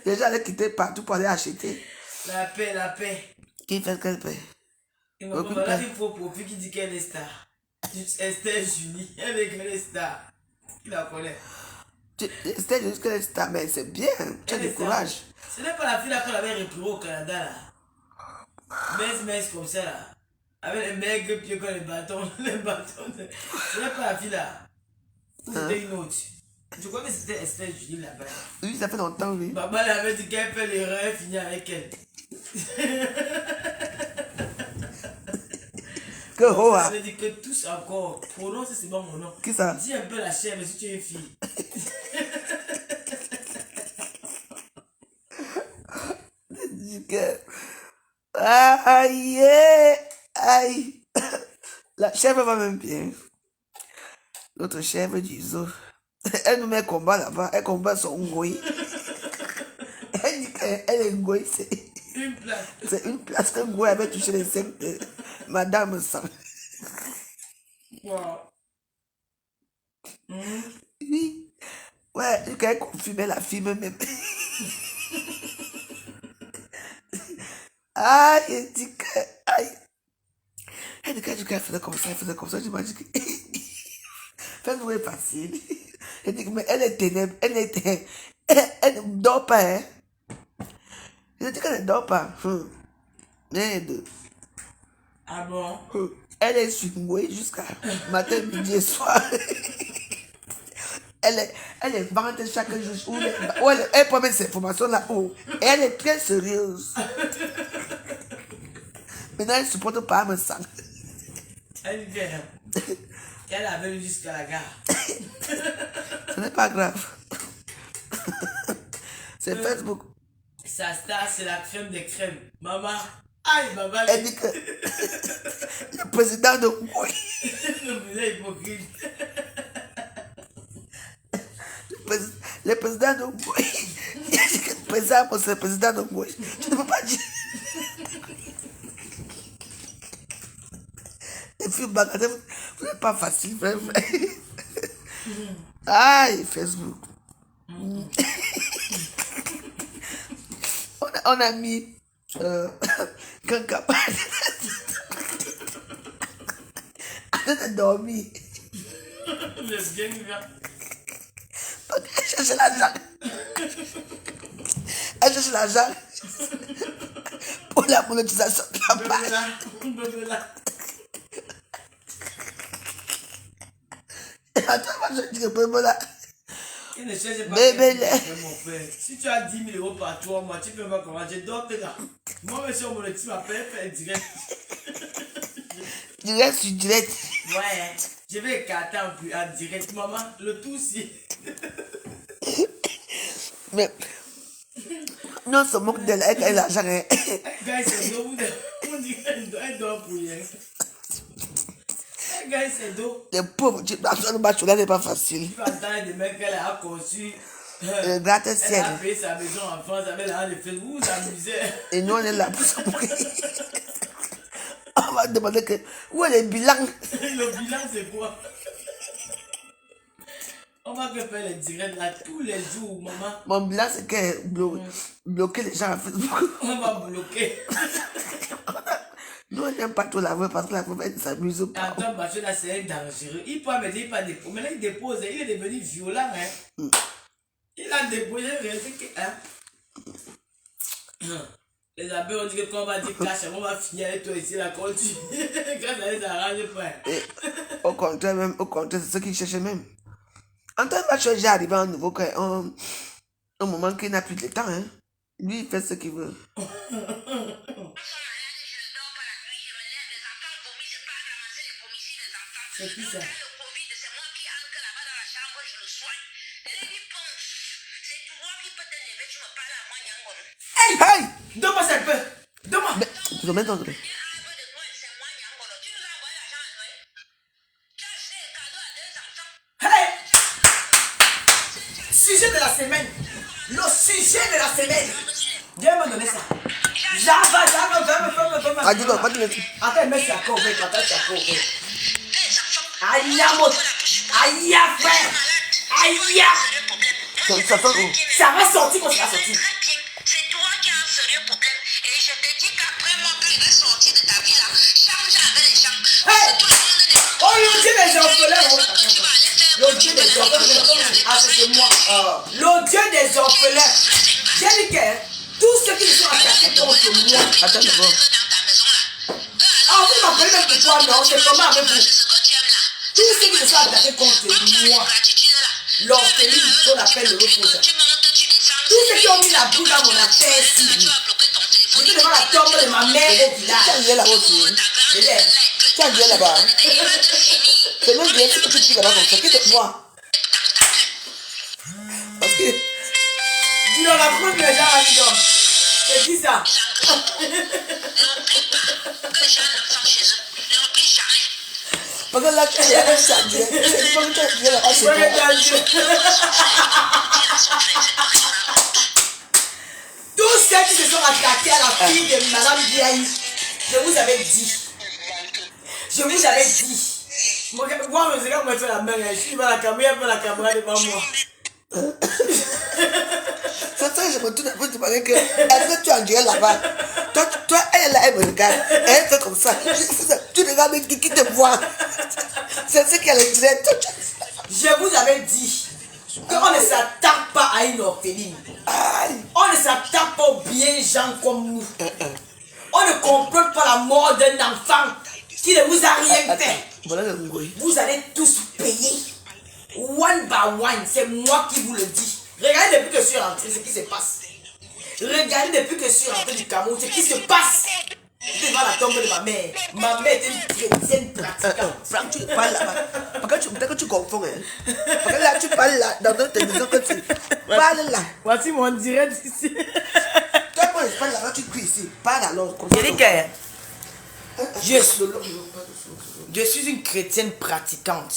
Les gens allaient quitter partout pour aller acheter. La paix. Qui fait quelle paix? Il faut profiter qui dit qu'elle est star. Esther Julie, elle est qu'elle est star. Qui la connaît? Esther Julie, qu'elle est star, mais c'est bien. Tu as du courage. Ce n'est pas la fille là qu'on avait repris au Canada là. Mais comme ça là. Avec les mecs pieds comme les bâtons. Les bâtons. Ce n'est pas la fille là. C'était une autre. Je crois que c'était Esther Julie là-bas. Oui, ça fait longtemps, oui. Maman elle avait dit qu'elle fait l'erreur, elle finit avec elle. Que oh, Elle avait dit que tous encore. Prononce, c'est pas mon nom. Qui ça? Dis un peu la chair, mais si tu es une fille. Aïe, aïe. La chèvre va même bien. L'autre chèvre du zoo. Elle nous met combat là-bas. Elle combat son ngoï. Elle dit qu'elle est ngoï. Une place. C'est une place que ngoï avait touché les seins de Madame Sang. Wow. Oui. Ouais, elle confirmait la fille même. Aïe, elle dit que. Aïe. Elle dit qu'elle faisait comme ça, elle faisait comme ça. Je me dis que. Faites-vous facile. Elle dit que, mais elle est ténèbre. Elle ne dort pas, hein. Je dis qu'elle ne dort pas. Merde. Ah bon? Elle est sur moi jusqu'à matin, midi et soir. Elle est vente chaque jour. Elle prend mes informations là-haut. Et elle est très sérieuse. Maintenant, elle ne supporte pas me sang. Elle vient. Elle avait eu jusqu'à la gare. Ce n'est pas grave. C'est Facebook. Sa star, c'est la crème des crèmes. Maman. Aïe, maman. Elle dit que le président de moi. Le hypocrite. Le président de moi. Il dit que le président, c'est le président de moi. Tu ne peux pas dire. Les filles bagatelles, vous n'êtes pas facile, vraiment. Aïe, Facebook. On a mis quand capable de dormir. Le bien là. Donc, elle cherche l'argent. Elle cherche l'argent pour la monétisation de la page. Bébé là. Attends, moi je dis que bébé là. Il ne cherche pas. Bébé là. Mon frère. Si tu as 10 000 € par toi, moi, tu peux pas comment. Je dors là. Moi, monsieur, on me le dit, ma père fait direct. Direct sur direct. Ouais, je vais écarter en direct. Maman, le tout si. Mais non, se moque d'elle, elle a l'argent. Guys, c'est dos. On dit qu'elle dort pour rien. Guys, c'est dos. Les pauvres, le match là n'est pas facile. Tu vas entendre des mecs qu'elle a conçu. Le gratte-ciel. Elle a payé sa maison en France avec l'argent de Facebook. Vous vous amusez. Et nous, on est là pour se mourir. On va demander que, où est le bilan? Le bilan, c'est quoi? On va que faire les directs là tous les jours, maman. Mon bilan, c'est que bloquer les gens à Facebook. On va bloquer. Nous, on n'aime pas trop la voix parce que la voix, elle ne s'amuse pas. Attends, parce que là, c'est dangereux. Il peut me dire, il pas déposer. Maintenant, il dépose. Il est devenu violent, hein. Il a déposé, réalisé que, hein. Les abeilles ont dit que quand on va dire cash, on va finir avec toi ici, là, continue. Quand ça les arrange pas. Au contraire, c'est ce qu'ils cherchaient même. En tant que j'ai arrivé à un nouveau un moment qu'il n'a plus de temps, hein. Lui, il fait ce qu'il veut. C'est qui ça? Hey! Donne-moi ça un peu. Donne-moi. Mais, tu dois mettre dans le... Hey! Sujet de la semaine. Le sujet de la semaine. Viens me donner ça. Java, va. Ah, dis-donc, pas de le... Attends, mets ça encore, attends, ça encore. Aïe, aïe, frère. Aïe. Ça fait où? Ça va sortir quand ça va sortir. C'est toi qui as un sérieux problème. Et je te dis qu'après moi, quand je vais sortir de ta vie là, change avec les gens. Hey! Tout le monde est... Oh, le Dieu des orphelins. Tu vas aller faire... Le Dieu des orphelins. Ah, c'est moi. Le Dieu des orphelins. J'ai dit que tous ceux qui sont attaqués contre moi. Attends d'abord. Ah, vous m'appelez toi, mais on se combat avec vous. C'est ce que tu aimes là. Tous ceux qui se sont attaqués contre Quand tu as moi, l'ingratitude là. l'orpheline qu'on appelle le repose. Tu montes, tu descends. Tous ceux qui ont mis la boue dans mon affaire Tu ici, vas bloquer ton téléphone. j'étais devant la tombe de ma mère au Tu as village. dit là-bas aussi. Tu as dit là-bas. C'est même bien ce que tu dis là-bas comme ça. Qu'est-ce que moi? Parce que. Dis donc, la preuve que les gens ont dit donc. C'est qui ça? Parce que là, tu es un sadier. C'est pas que tu as dit là-bas, c'est toi. Tous ceux qui se sont attaqués à la fille de Madame Diaye, je vous avais dit. Je vous avais dit. Moi, je sais comment me fait la main. Je suis devant la caméra devant moi. C'est ça, je me tourne un peu, tu m'as que. Est-ce que tu as dit là-bas? Toi, elle, elle me regarde. Elle fait comme ça. Tu regardes qui te voit. C'est ce qu'elle dirait. Je vous avais dit qu'on ne s'attaque pas à une orpheline. On ne s'attaque pas aux bien gens comme nous. On ne comprend pas la mort d'un enfant qui ne vous a rien fait. Voilà le bruit. Vous allez tous payer. One by one, c'est moi qui vous le dis. Regardez depuis que je suis rentré ce qui se passe. Regardez depuis que je suis rentré du Cameroun ce qui se passe. Devant la tombe de ma mère. Ma mère était une chrétienne pratiquante. Franck, tu parles là-bas. Peut-être que tu confonds. Parce que là, tu parles là, dans notre télévision, que tu parles là. Voici mon direct ici. Toi, quand je parle là-bas, tu cries ici. Parle alors. Je dis que je suis une chrétienne pratiquante.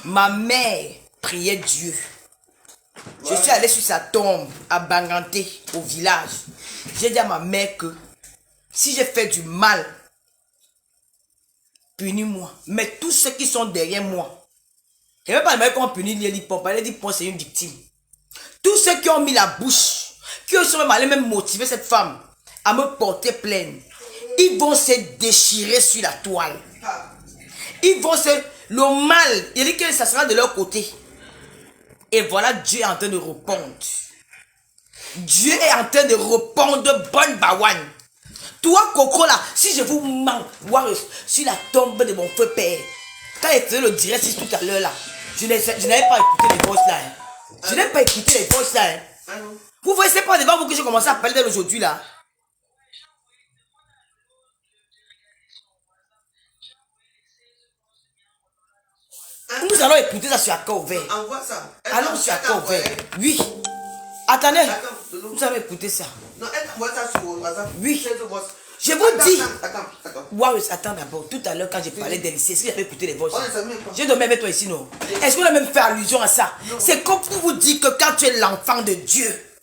Ma mère priait Dieu. Je suis allé sur sa tombe à Banganté, au village. J'ai dit à ma mère que si j'ai fait du mal, punis-moi. Mais tous ceux qui sont derrière moi, je ne vais pas demander qu'on punit l'hip-hop. Elle dit que c'est une victime. Tous ceux qui ont mis la bouche, qui sont même allés même motiver cette femme à me porter plainte, ils vont se déchirer sur la toile. Ils vont se... Le mal, il dit que ça sera de leur côté. Et voilà, Dieu est en train de répondre. Dieu est en train de répondre, bonne bawan. Toi, Coco, là, si je vous mens, voir sur la tombe de mon feu père, quand il faisait le direct tout à l'heure, là, je n'avais pas écouté les voices là. Je n'ai pas écouté les voices là. Vous voyez, c'est pas devant vous que j'ai commencé à parler d'elle aujourd'hui là. Nous allons écouter ça sur accord ouvert. Envoie ça. Allons sur accord ouvert. Oui. Attendez. Vous allez écouter ça. Non, elle envoie ça sur WhatsApp. Oui. Je vous dis. Attends. Waouh, attends d'abord. Tout à l'heure, quand j'ai parlé d'elle ici, est-ce que j'avais écouté les voix? On ne sait même pas. Je dois même mettre toi ici, non? Est-ce qu'on a même fait allusion à ça? C'est comme pour vous dire que quand tu es l'enfant de Dieu,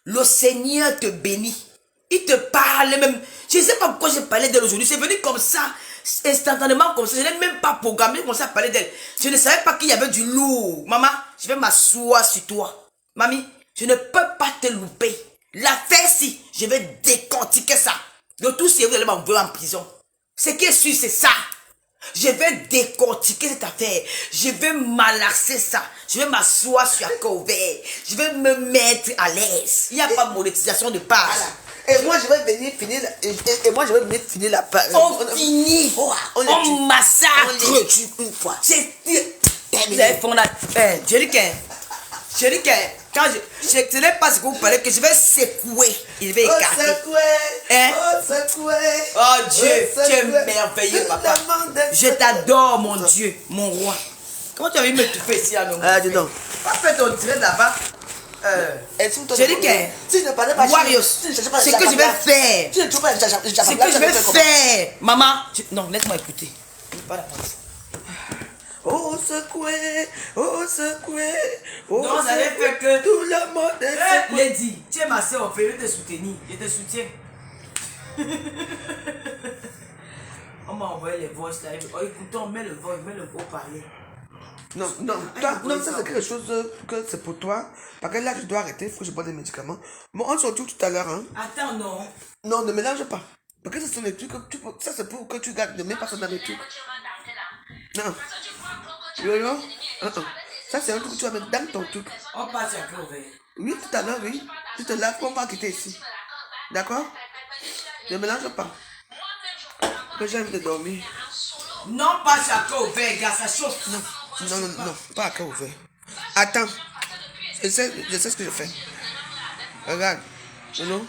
le Seigneur te bénit. Il te parle même. Je ne sais pas pourquoi j'ai parlé d'elle aujourd'hui. C'est venu comme ça, instantanément comme ça. Je n'ai même pas programmé comme ça à parler d'elle. Je ne savais pas qu'il y avait du lourd. Maman, je vais m'asseoir sur toi. Mamie, je ne peux pas te louper. L'affaire-ci, je vais décortiquer ça. De tout ce que vous allez m'envoyer en prison. Ce qui est sûr, c'est ça. Je vais décortiquer cette affaire. Je vais malaxer ça. Je vais m'asseoir sur un couvert. Je vais me mettre à l'aise. Il n'y a pas de monétisation de page. Voilà. Et moi, je vais venir finir. Et moi, je vais venir finir la page. On finit. On massacre. On les tue une fois. C'est terminé. Je dis que quand ce n'est pas ce que vous parlez, que je vais secouer. Il va écarter. Secouer. Oh Dieu, tu es merveilleux, papa. Je t'adore, mon Dieu, mon roi. Comment tu as vu me touffer ici à nos dis donc. Pas fait ton direct là-bas. Je dis que si je ne parlais pas Warriors, c'est ce que je vais faire. Tu ne trouves pas C'est ce que je vais faire. Maman, non, laisse-moi écouter. Pas la pense. Oh secouer. Non, ça avait fait que tout le monde est secoué. Lady, tu es ma soeur, je vais te soutenir. Je te soutiens. On m'a envoyé les voices là. Oh, écoutons, mets le haut-parler. Non, ça c'est quelque chose que c'est pour toi. Parce que là, je dois arrêter, il faut que je bois des médicaments. Bon, on se retrouve tout à l'heure. Hein. Attends, non. Non, ne mélange pas. Parce que ce sont les trucs que ça c'est pour que tu gardes. Ne mets pas ça dans les trucs. Non. Yo. Ça c'est un truc que tu vas mettre dans ton truc. On passe à cœur ouvert. Oui, tout à l'heure, oui. Tu te laves, on va quitter ici. D'accord? Ne mélange pas. Que j'ai envie de dormir. Non, pas chacun ouvert, gars, ça chauffe. Non, non, non, non, pas à cœur ouvert. Attends, je sais ce que je fais. Regarde, non,